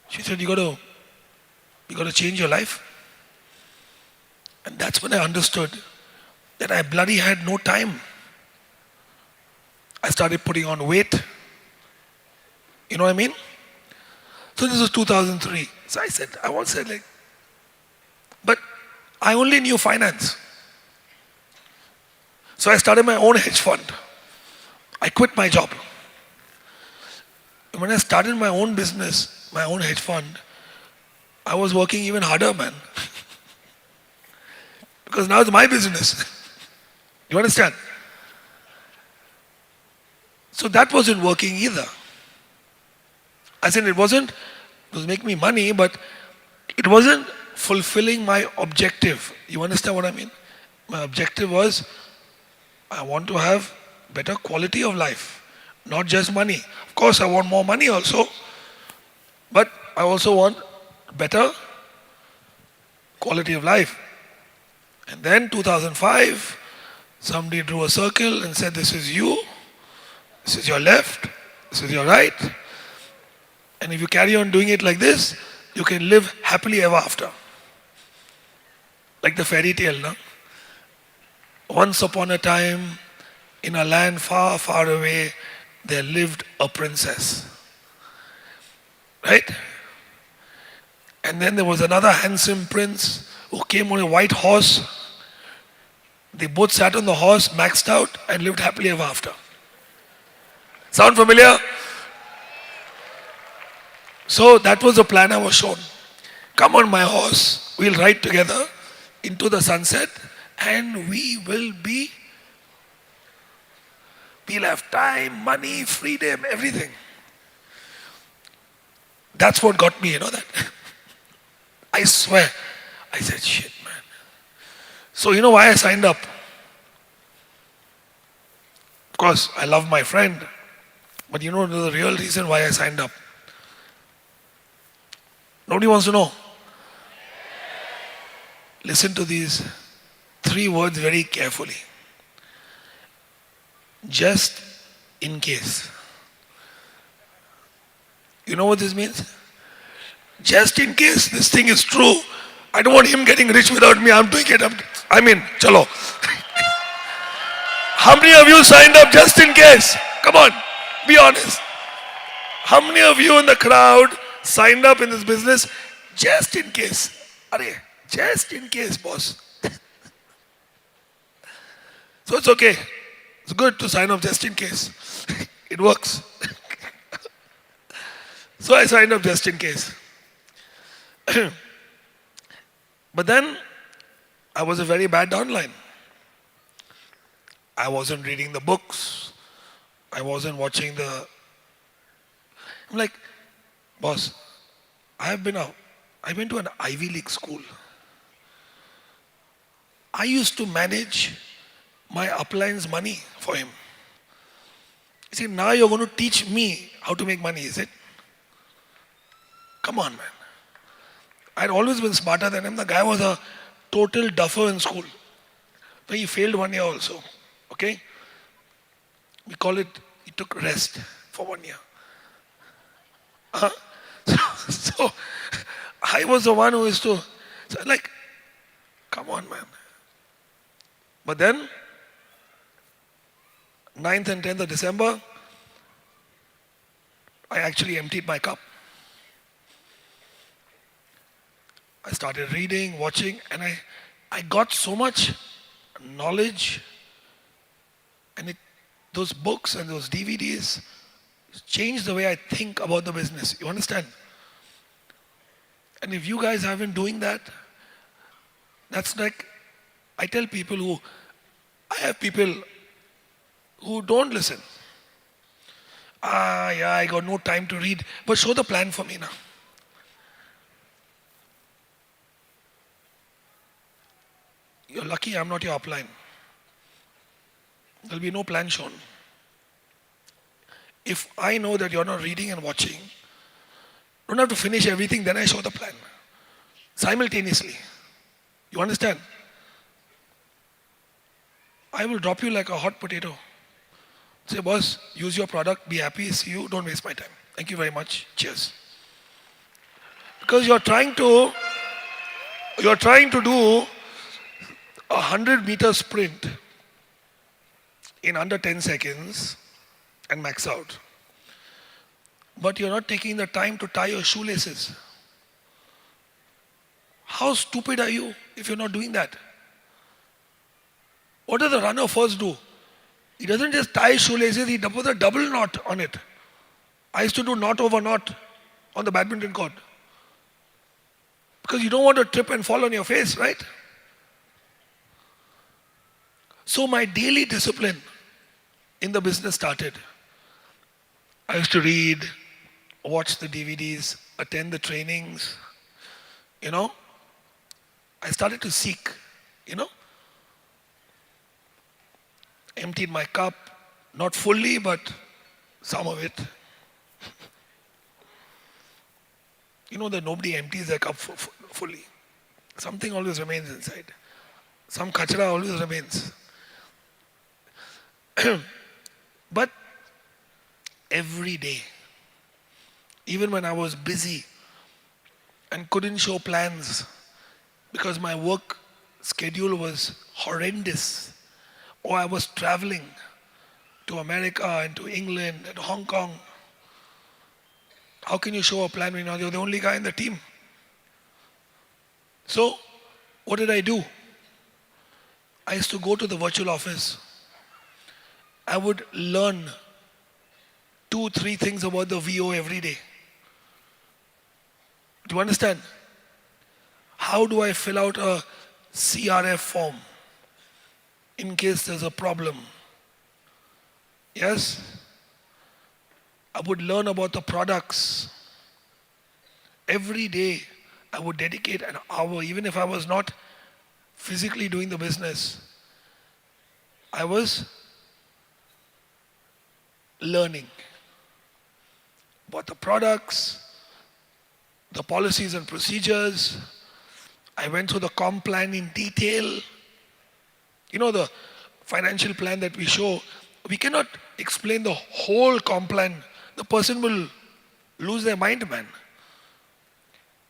[SPEAKER 3] She said, you got to change your life. And that's when I understood that I bloody had no time. I started putting on weight. You know what I mean? So this was 2003. So I said, but I only knew finance. So I started my own hedge fund. I quit my job. When I started my own business, my own hedge fund, I was working even harder, man. Because now it's my business. You understand? So that wasn't working either. I said it was making me money, but it wasn't fulfilling my objective. You understand what I mean? My objective was, I want to have better quality of life, not just money. Of course, I want more money also, but I also want better quality of life. And then 2005, somebody drew a circle and said, this is you, this is your left, this is your right. And if you carry on doing it like this, you can live happily ever after. Like the fairy tale, no? Once upon a time, in a land far, far away, there lived a princess. Right? And then there was another handsome prince who came on a white horse. They both sat on the horse, maxed out, and lived happily ever after. Sound familiar? So that was the plan I was shown. Come on my horse, we'll ride together into the sunset, and we'll have time, money, freedom, everything. That's what got me, that. I swear. I said, shit, man. So you know why I signed up? Of course, I love my friend. But you know the real reason why I signed up? Nobody wants to know. Listen to these 3 words very carefully. Just in case. You know what this means? Just in case this thing is true, I don't want him getting rich without me. I'm doing it. Chalo. How many of you signed up just in case? Come on, be honest. How many of you in the crowd signed up in this business just in case? Just in case, boss. So it's okay. It's good to sign up just in case. It works. So I signed up just in case. But then I was a very bad downline. I wasn't reading the books. I wasn't watching I'm like, boss, I went to an Ivy League school. I used to manage my upline's money for him. He said, now you're going to teach me how to make money, is it? Come on, man. I'd always been smarter than him. The guy was a total duffer in school. But he failed 1 year also. Okay? We call it, he took rest for 1 year. So I was the one who used to, come on, man. But then, 9th and 10th of December, I actually emptied my cup. I started reading, watching, and I got so much knowledge, and those books and those DVDs changed the way I think about the business. You understand? And if you guys have been doing that, that's like, I tell people I have people who don't listen. I got no time to read, but show the plan for me now. You're lucky I'm not your upline. There'll be no plan shown. If I know that you're not reading and watching, don't have to finish everything, then I show the plan. Simultaneously. You understand? I will drop you like a hot potato. Say, boss, use your product, be happy, see you, don't waste my time. Thank you very much. Cheers. Because you're trying to do a 100-meter sprint in under 10 seconds and max out. But you're not taking the time to tie your shoelaces. How stupid are you if you're not doing that? What does the runner first do? He doesn't just tie his shoelaces, he puts a double knot on it. I used to do knot over knot on the badminton court. Because you don't want to trip and fall on your face, right? So my daily discipline in the business started. I used to read, watch the DVDs, attend the trainings, I started to seek, Emptied my cup, not fully, but some of it. That nobody empties their cup fully. Something always remains inside. Some kachra always remains. But every day, even when I was busy and couldn't show plans because my work schedule was horrendous, or I was traveling to America and to England and Hong Kong. How can you show a plan when you're the only guy in the team? So, what did I do? I used to go to the virtual office. I would learn 2-3 things about the VO every day. Do you understand? How do I fill out a CRF form in case there's a problem? Yes? I would learn about the products. Every day I would dedicate an hour, even if I was not physically doing the business. I was learning about the products, the policies and procedures. I went through the comp plan in detail. You know, the financial plan that we show, we cannot explain the whole comp plan. The person will lose their mind, man.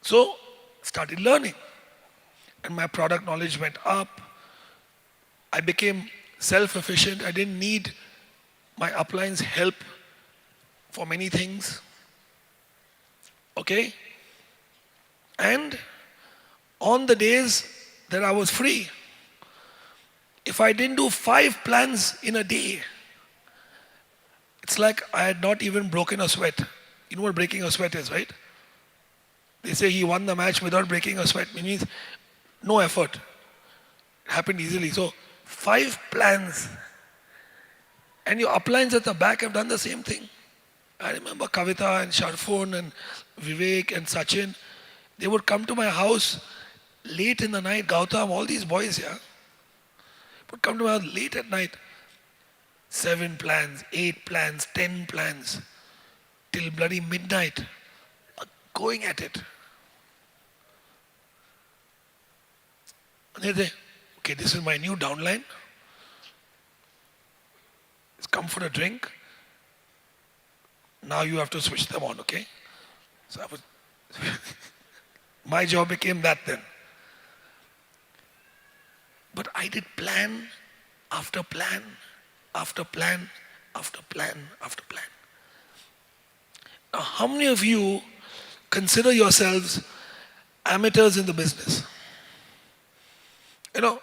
[SPEAKER 3] So, started learning. And my product knowledge went up. I became self-efficient. I didn't need my upline's help for many things. Okay? And on the days that I was free, if I didn't do 5 plans in a day, it's like I had not even broken a sweat. You know what breaking a sweat is, right? They say he won the match without breaking a sweat. It means no effort. It happened easily. So 5 plans. And your uplines at the back have done the same thing. I remember Kavita and Sharfun and Vivek and Sachin. They would come to my house late in the night. Gautam, all these boys, yeah, would come to my house late at night. 7 plans, 8 plans, 10 plans, till bloody midnight, going at it. And they say, okay, this is my new downline. It's come for a drink. Now you have to switch them on, okay? So I was, my job became that then. But I did plan after plan, after plan, after plan, after plan. Now, how many of you consider yourselves amateurs in the business? You know,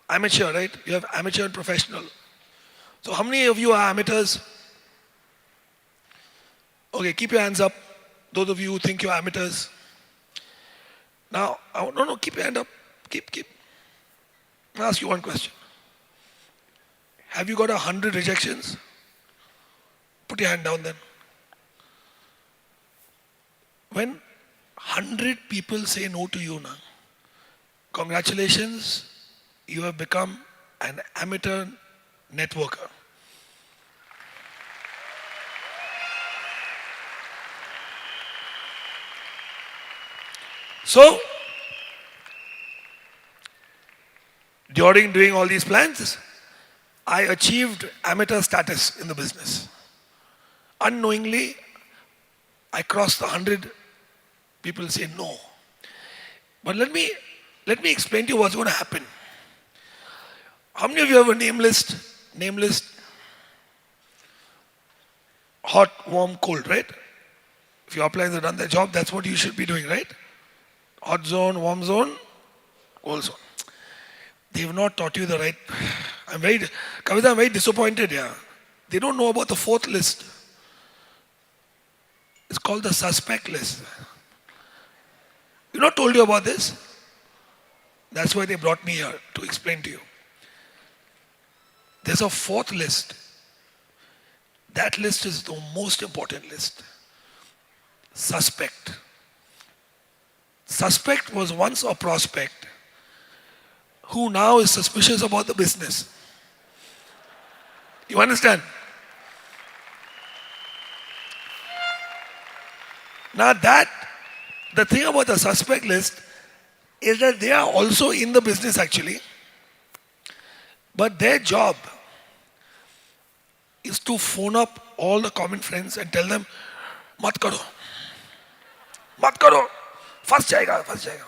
[SPEAKER 3] amateur, right? You have amateur and professional. So how many of you are amateurs? Okay, keep your hands up. Those of you who think you're amateurs. Now, no, keep your hand up. Keep. I'll ask you one question. Have you got 100 rejections? Put your hand down then. When 100 people say no to you now, congratulations, you have become an amateur networker. So, during doing all these plans, I achieved amateur status in the business. Unknowingly, I crossed the 100. People say no. But let me explain to you what's going to happen. How many of you have a name list? Name list? Hot, warm, cold, right? If your uplines have done their job, that's what you should be doing, right? Hot zone, warm zone, cold zone. They have not taught you the right. Kavita, I'm very disappointed here. They don't know about the 4th list. It's called the suspect list. You not told you about this? That's why they brought me here, to explain to you. There's a 4th list. That list is the most important list. Suspect. Suspect was once a prospect who now is suspicious about the business. You understand? Now the thing about the suspect list is that they are also in the business actually. But their job is to phone up all the common friends and tell them, mat karo, first jayega.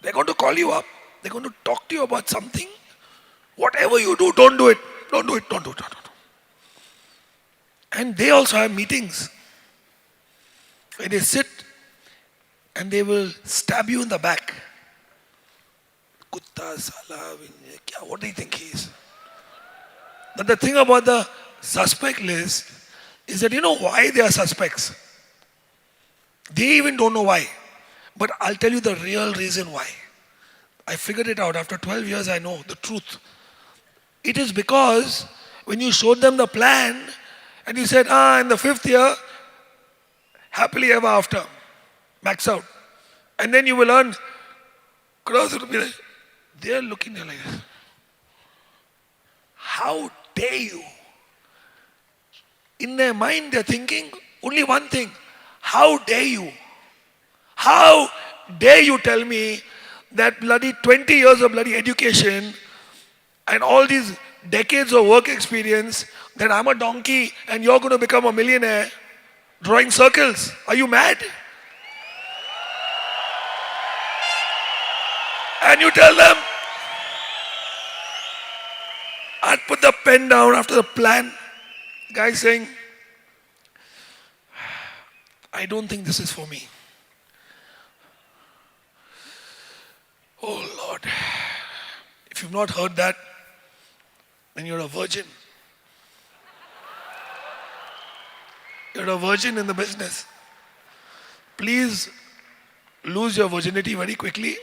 [SPEAKER 3] They're going to call you up. They're going to talk to you about something. Whatever you do, don't do it. Don't do it. And they also have meetings where they sit and they will stab you in the back. Kutta, sala, what do you think he is? But the thing about the suspect list is that you know why they are suspects. They even don't know why. But I'll tell you the real reason why. I figured it out. After 12 years, I know the truth. It is because when you showed them the plan and you said, in the 5th year, happily ever after, max out. And then you will earn crores of rupees. They're looking at you like this. How dare you? In their mind, they're thinking only one thing. How dare you? How dare you tell me that bloody 20 years of bloody education and all these decades of work experience that I'm a donkey and you're going to become a millionaire drawing circles? Are you mad? And you tell them, I'd put the pen down after the plan. The guy saying, I don't think this is for me. Oh Lord. If you've not heard that, then you're a virgin. You're a virgin in the business. Please lose your virginity very quickly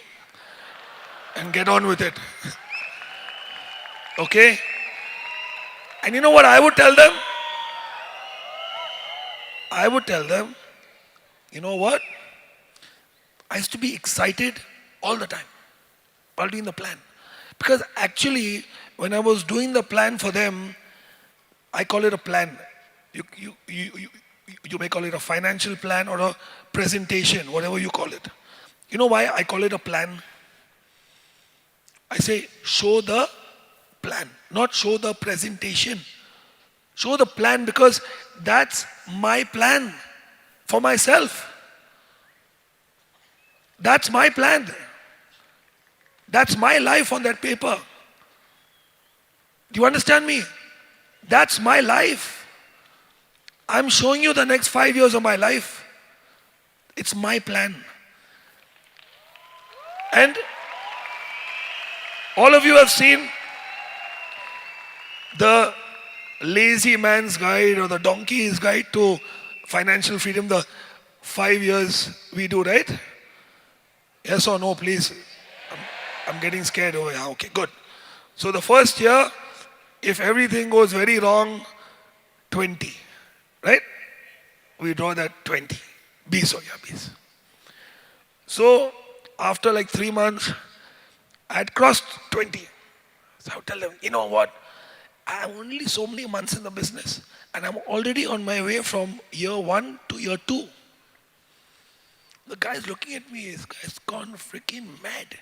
[SPEAKER 3] and get on with it. Okay? And you know what I would tell them? I would tell them, you know what? I used to be excited all the time while doing the plan. Because actually, when I was doing the plan for them, I call it a plan. You may call it a financial plan or a presentation, whatever you call it. You know why I call it a plan? I say, show the plan, not show the presentation. Show the plan because that's my plan for myself. That's my plan. That's my life on that paper. Do you understand me? That's my life. I'm showing you the next 5 years of my life. It's my plan. And all of you have seen the lazy man's guide or the donkey's guide to financial freedom, the 5 years we do, right? Yes or no, please? I'm getting scared over here. Okay, good. So the first year, if everything goes very wrong, 20, right? We draw that 20. 20 ho gaya, 20. So after like 3 months, I had crossed 20. So I would tell them, you know what? I'm only so many months in the business and I'm already on my way from year 1 to year 2. The guy's looking at me, this guy's gone freaking mad. I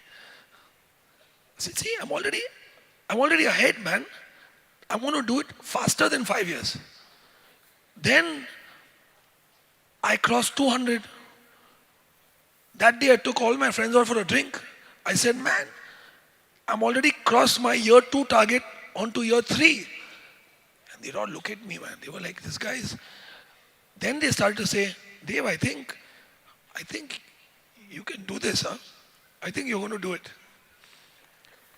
[SPEAKER 3] said, see, I'm already ahead, man. I'm going to do it faster than 5 years. Then I crossed 200. That day I took all my friends out for a drink. I said, man, I'm already crossed my year 2 target onto year 3. And they all look at me, man. They were like, this guy's. Then they started to say, Dave, I think you can do this, huh? I think you're going to do it.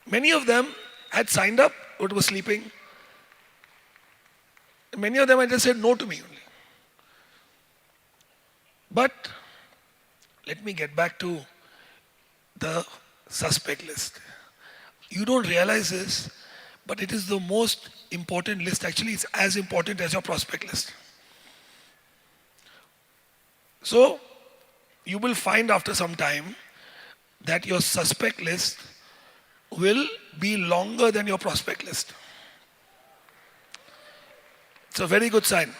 [SPEAKER 3] Many of them had signed up, but were sleeping. Many of them had just said no to me only. But let me get back to the suspect list. You don't realize this, but it is the most important list. Actually, it's as important as your prospect list. So, you will find after some time that your suspect list will be longer than your prospect list. It's a very good sign.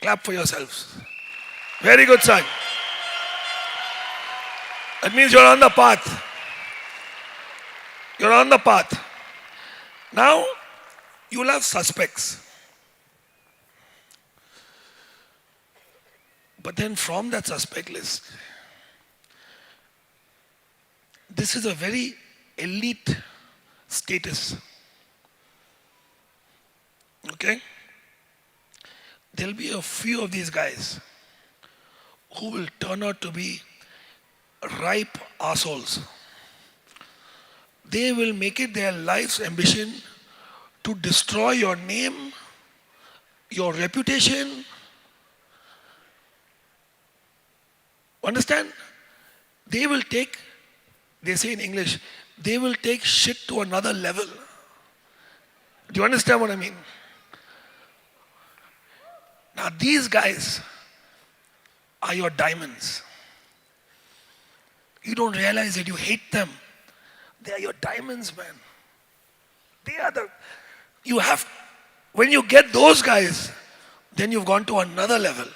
[SPEAKER 3] Clap for yourselves. Very good sign. That means you're on the path. You're on the path. Now, you will have suspects. But then from that suspect list, this is a very elite status. Okay? There'll be a few of these guys who will turn out to be ripe assholes. They will make it their life's ambition to destroy your name, your reputation. Understand? They will take, they say in English, they will take shit to another level. Do you understand what I mean? Now these guys are your diamonds. You don't realize it, you hate them. They are your diamonds, man. They are you have, when you get those guys, then you've gone to another level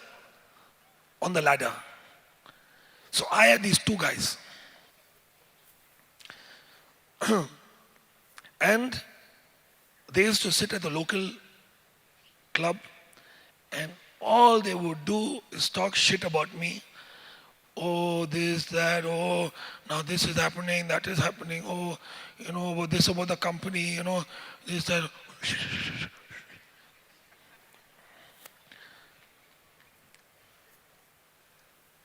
[SPEAKER 3] on the ladder. So I had these two guys. And they used to sit at the local club and all they would do is talk shit about me. Oh, this, that, oh, now this is happening, that is happening, oh, this about the company, this, that.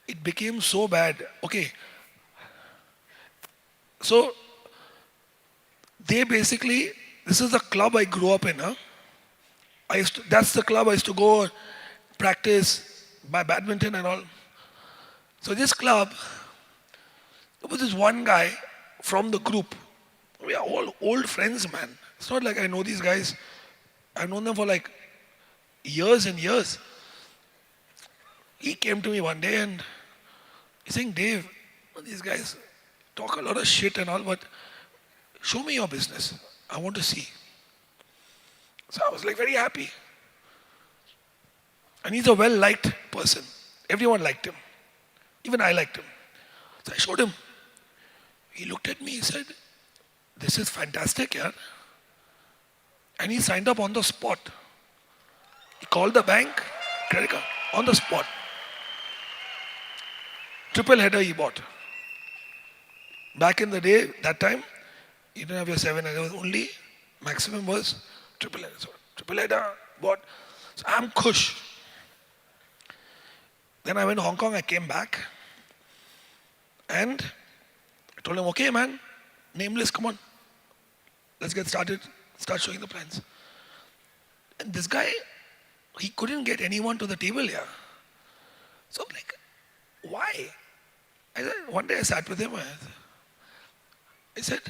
[SPEAKER 3] It became so bad. Okay. So, they basically, this is the club I grew up in. Huh? That's the club I used to go practice my badminton and all. So this club, there was this one guy from the group. We are all old friends, man. It's not like I know these guys. I've known them for like years and years. He came to me one day and he's saying, Dave, these guys talk a lot of shit and all, but show me your business. I want to see. So I was like very happy. And he's a well-liked person. Everyone liked him. Even I liked him. So I showed him. He looked at me, he said, this is fantastic, yeah. And he signed up on the spot. He called the bank, credit card, on the spot. Triple header he bought. Back in the day, that time, you didn't have your 7 header, only maximum was triple header. So triple header bought. So I'm kush. Then I went to Hong Kong, I came back. And I told him, okay man, nameless, come on. Let's get started, start showing the plans. And this guy, he couldn't get anyone to the table here. So I'm like, why? One day I sat with him, I said,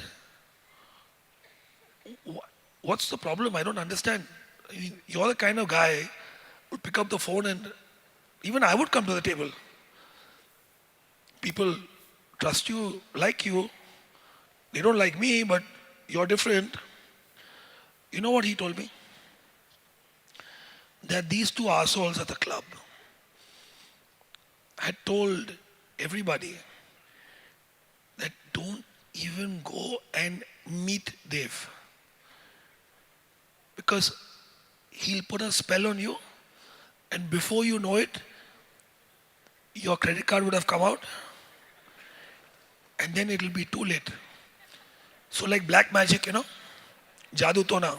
[SPEAKER 3] what's the problem? I don't understand. I mean, you're the kind of guy who would pick up the phone and even I would come to the table. People trust you, like you. They don't like me, but you're different. You know what he told me? That these two assholes at the club had told everybody that don't even go and meet Dave. Because he'll put a spell on you and before you know it, your credit card would have come out and then it will be too late. So like black magic, Jadoo to na.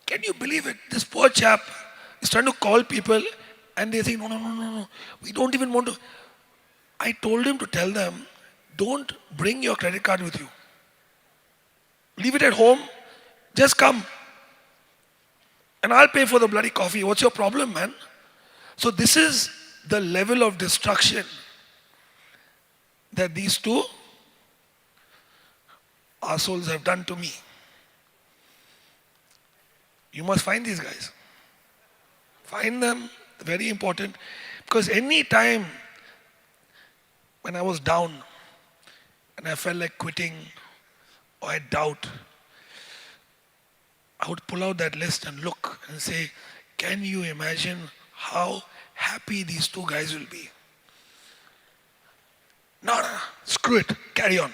[SPEAKER 3] Can you believe it? This poor chap is trying to call people and they say, no, we don't even want to. I told him to tell them, don't bring your credit card with you. Leave it at home, just come. And I'll pay for the bloody coffee. What's your problem, man? So this is the level of destruction that these two assholes have done to me. You must find these guys. Find them, very important. Because any time when I was down and I felt like quitting or I had doubt, I would pull out that list and look and say, can you imagine how happy these two guys will be? No, screw it, carry on.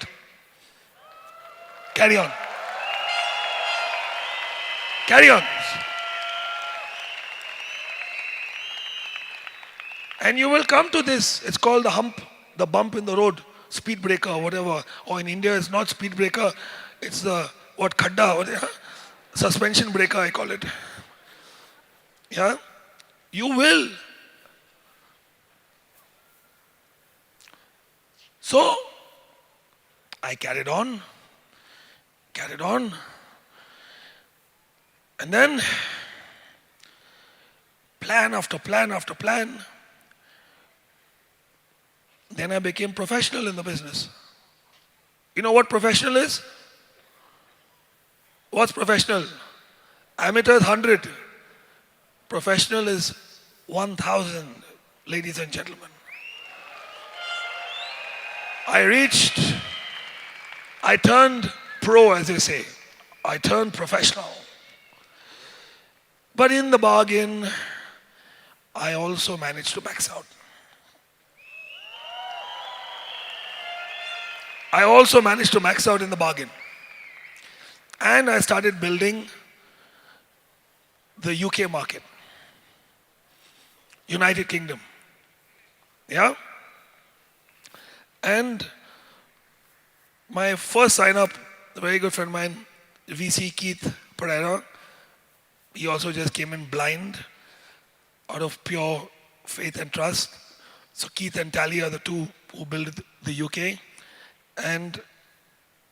[SPEAKER 3] Carry on. Carry on. And you will come to this. It's called the hump, the bump in the road, speed breaker, whatever. Or in India, it's not speed breaker. It's the, what, khadda, suspension breaker, I call it. Yeah? You will. So, I carried on. And then, plan after plan after plan. Then I became professional in the business. You know what professional is? What's professional? Amateur is 100. Professional is 1,000, ladies and gentlemen. I turned pro, as they say. I turned professional. But in the bargain, I also managed to max out. I also managed to max out in the bargain. And I started building the UK market. United Kingdom. Yeah? And my first sign up, a very good friend of mine, VC Keith Pereira, he also just came in blind out of pure faith and trust. So Keith and Tally are the two who built the UK. And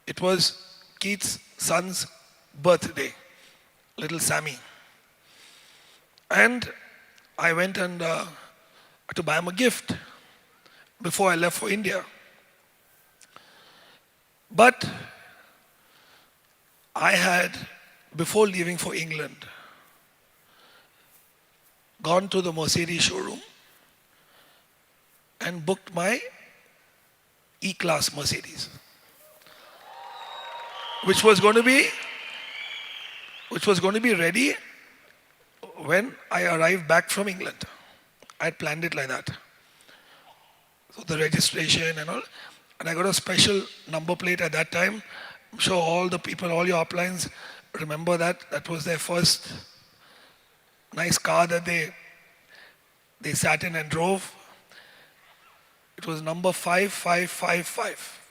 [SPEAKER 3] it was Keith's son's birthday, little Sammy. And I went and to buy him a gift before I left for India. But I had, before leaving for England, gone to the Mercedes showroom and booked my E-Class Mercedes, which was going to be ready when I arrived back from England. I had planned it like that. So the registration and all. And I got a special number plate at that time. I'm sure all the people, all your uplines remember that. That was their first nice car that they sat in and drove. It was number 5555.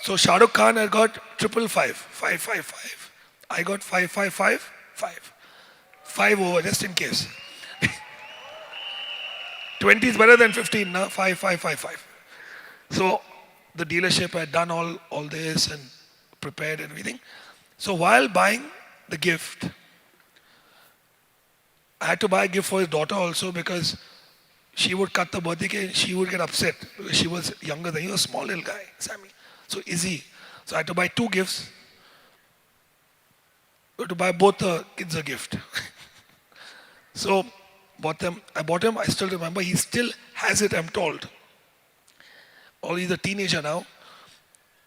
[SPEAKER 3] So Shah Rukh Khan had got 555. I got 5555. 5 over, just in case. 20 is better than 15, now 5555. So the dealership had done all this and prepared everything. So while buying the gift, I had to buy a gift for his daughter also because she would cut the birthday cake and she would get upset. She was younger than he was a small little guy, Sammy. So Izzy. So I had to buy 2 gifts. I had to buy both the kids a gift. So I bought him, I still remember, he still has it, I'm told. Or he's a teenager now.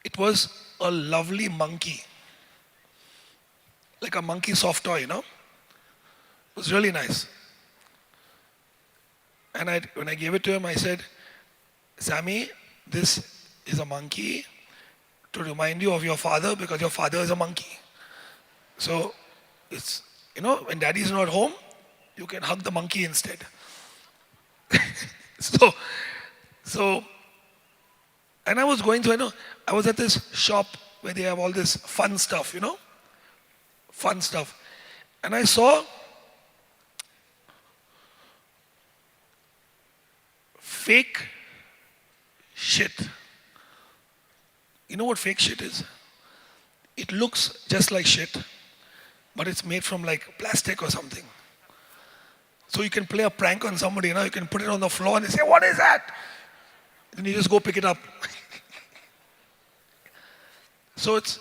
[SPEAKER 3] It was a lovely monkey. Like a monkey soft toy, you know. It was really nice. And when I gave it to him, I said, Sammy, this is a monkey to remind you of your father because your father is a monkey. So, it's, when daddy's not home, you can hug the monkey instead. So, and I was going through, I was at this shop where they have all this fun stuff, fun stuff. And I saw fake shit. You know what fake shit is? It looks just like shit, but it's made from like plastic or something. So you can play a prank on somebody, you can put it on the floor and they say, what is that? Then you just go pick it up. So it's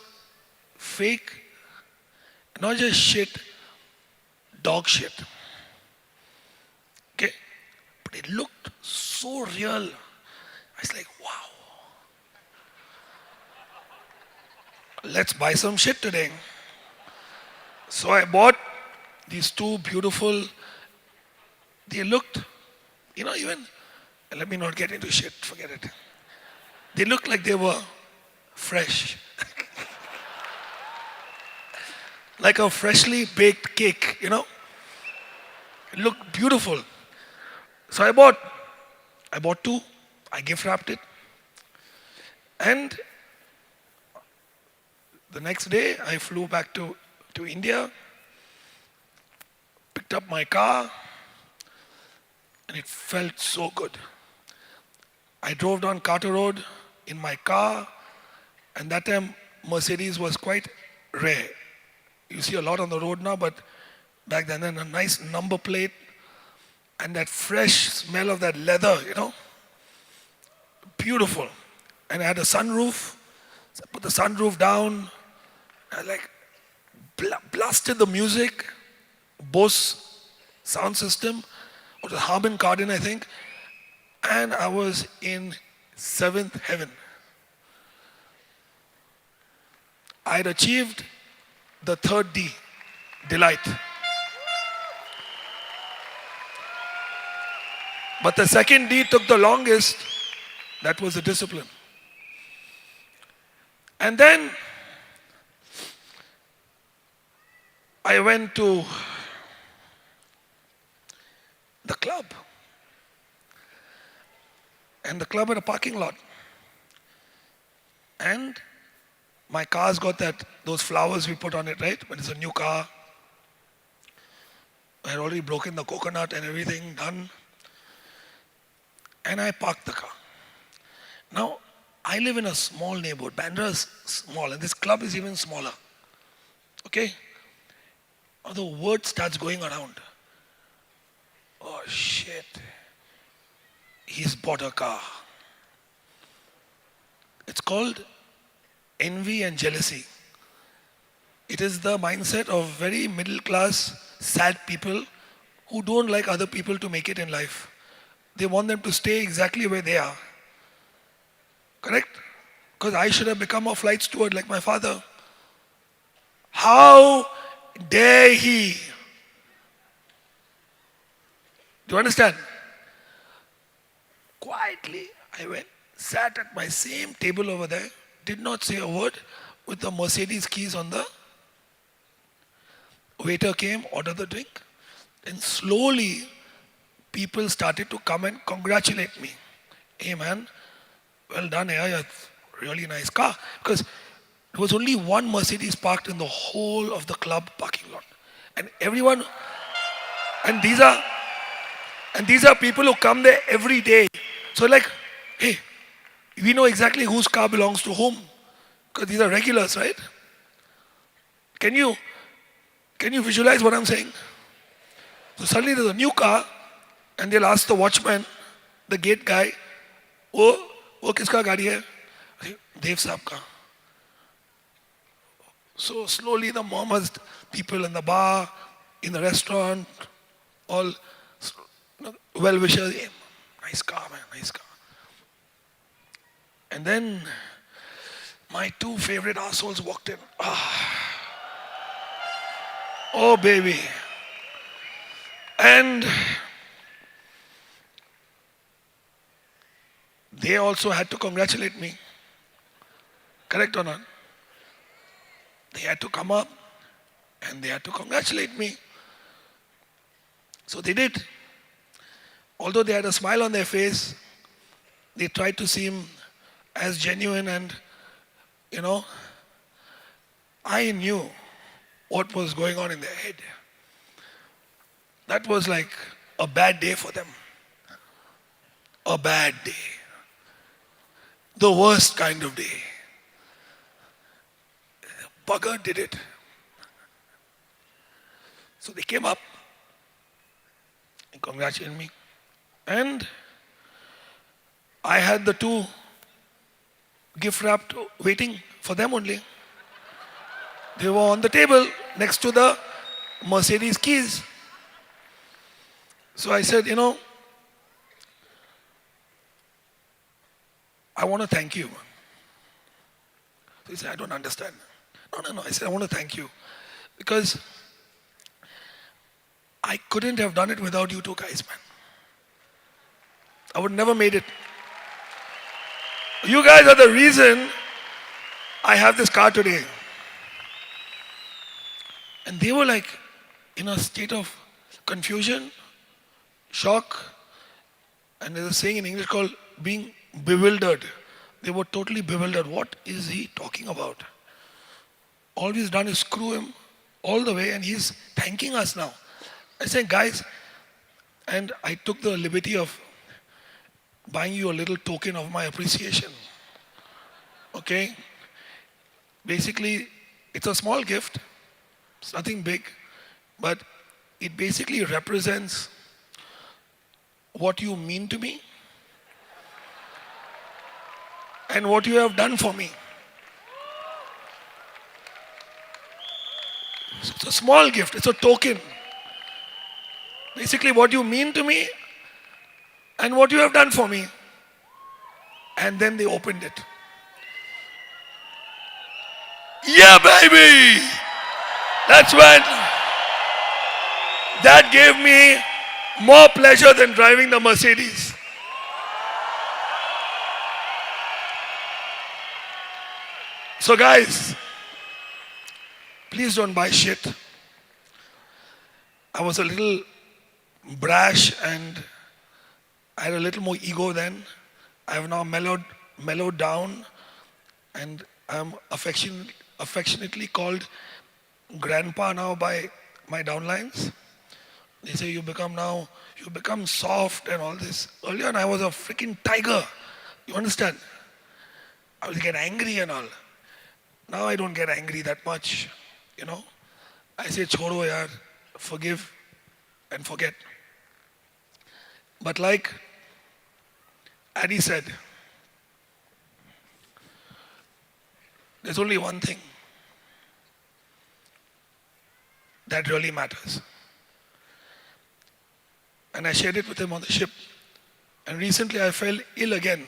[SPEAKER 3] fake, not just shit, dog shit. Okay? But it looked so real. I was like, wow. Let's buy some shit today. So I bought these 2 beautiful, they looked, even, let me not get into shit, forget it. They looked like they were fresh. like a freshly baked cake, you know. It looked beautiful. So I bought two. I gift wrapped it. And the next day I flew back to India, picked up my car, and it felt so good. I drove down Carter Road in my car, and that time Mercedes was quite rare. You see a lot on the road now, but back then a nice number plate and that fresh smell of that leather, you know, beautiful. And I had a sunroof, so I put the sunroof down, I like blasted the music, Bose sound system, or the Harman Kardon, I think, and I was in seventh heaven. I had achieved the third D, delight. But the second D took the longest. That was the discipline. And then I went to the club. And the club had a parking lot. And my car's got those flowers we put on it, right? When it's a new car. I had already broken the coconut and everything done. And I parked the car. Now, I live in a small neighborhood. Bandra is small, and this club is even smaller. Okay? Now the word starts going around. Oh shit. He's bought a car. It's called envy and jealousy. It is the mindset of very middle class, sad people who don't like other people to make it in life. They want them to stay exactly where they are. Correct? Because I should have become a flight steward like my father. How dare he? Do you understand? Quietly, I went, sat at my same table over there, did not say a word, with the Mercedes keys on the. Waiter came, ordered the drink, and slowly people started to come and congratulate me. Hey man, well done, yeah, you have a really nice car. Because there was only one Mercedes parked in the whole of the club parking lot. And everyone, and these are people who come there every day. So like, hey, we know exactly whose car belongs to whom. Because these are regulars, right? Can you visualize what I'm saying? So suddenly there's a new car, and they'll ask the watchman, the gate guy, वो किसका गाड़ी है? Dev साहब का. So slowly the Mohammeds, people in the bar, in the restaurant, all well wishers. Hey, nice car, man, nice car. And then my two favorite assholes walked in. Oh baby. And they also had to congratulate me. Correct or not? They had to come up and they had to congratulate me. So they did. Although they had a smile on their face, they tried to seem as genuine, and I knew what was going on in their head. That was like a bad day for them. A bad day. The worst kind of day. Bugger did it. So they came up and congratulated me. And I had the two gift wrapped waiting for them only. They were on the table next to the Mercedes keys. So I said, I want to thank you. So he said, I don't understand. No. I said, I want to thank you. Because I couldn't have done it without you two guys, man. I would never made it. You guys are the reason I have this car today. And they were like in a state of confusion, shock, and there's a saying in English called being bewildered. They were totally bewildered. What is he talking about? All we've done is screw him all the way, and he's thanking us now. I said, guys, and I took the liberty of buying you a little token of my appreciation. Okay? Basically, it's a small gift. It's nothing big. But it basically represents what you mean to me and what you have done for me. It's a small gift. It's a token. Basically, what you mean to me and what you have done for me. And then they opened it. Yeah, baby! That's when that gave me more pleasure than driving the Mercedes. So guys, please don't buy shit. I was a little brash and I had a little more ego then. I have now mellowed down, and I'm affectionately called grandpa now by my downlines. They say you become soft and all this. Earlier on I was a freaking tiger. You understand? I would get angry and all. Now I don't get angry that much, you know. I say chodo yaar, forgive and forget. But like Addy said, there's only one thing that really matters. And I shared it with him on the ship. And recently I fell ill again.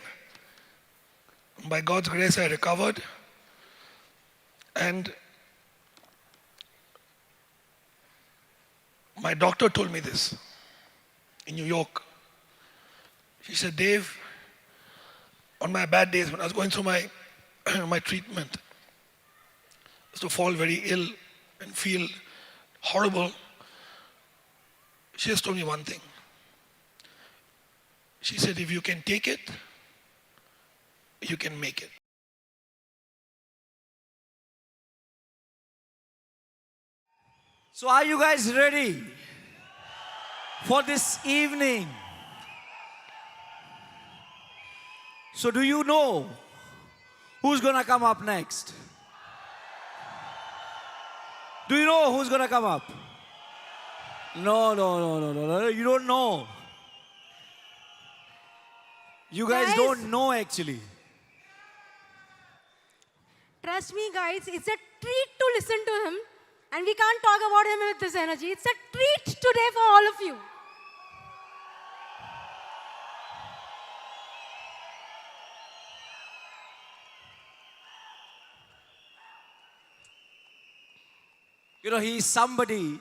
[SPEAKER 3] By God's grace I recovered. And my doctor told me this in New York. She said, Dave, on my bad days when I was going through my my treatment, I used to fall very ill and feel horrible. She just told me one thing. She said, if you can take it, you can make it.
[SPEAKER 1] So are you guys ready for this evening? So do you know who's gonna come up next? Do you know who's gonna come up? No, you don't know. You guys don't know actually.
[SPEAKER 2] Trust me, guys, it's a treat to listen to him. And we can't talk about him with this energy. It's a treat today for all of you.
[SPEAKER 1] You know, he's somebody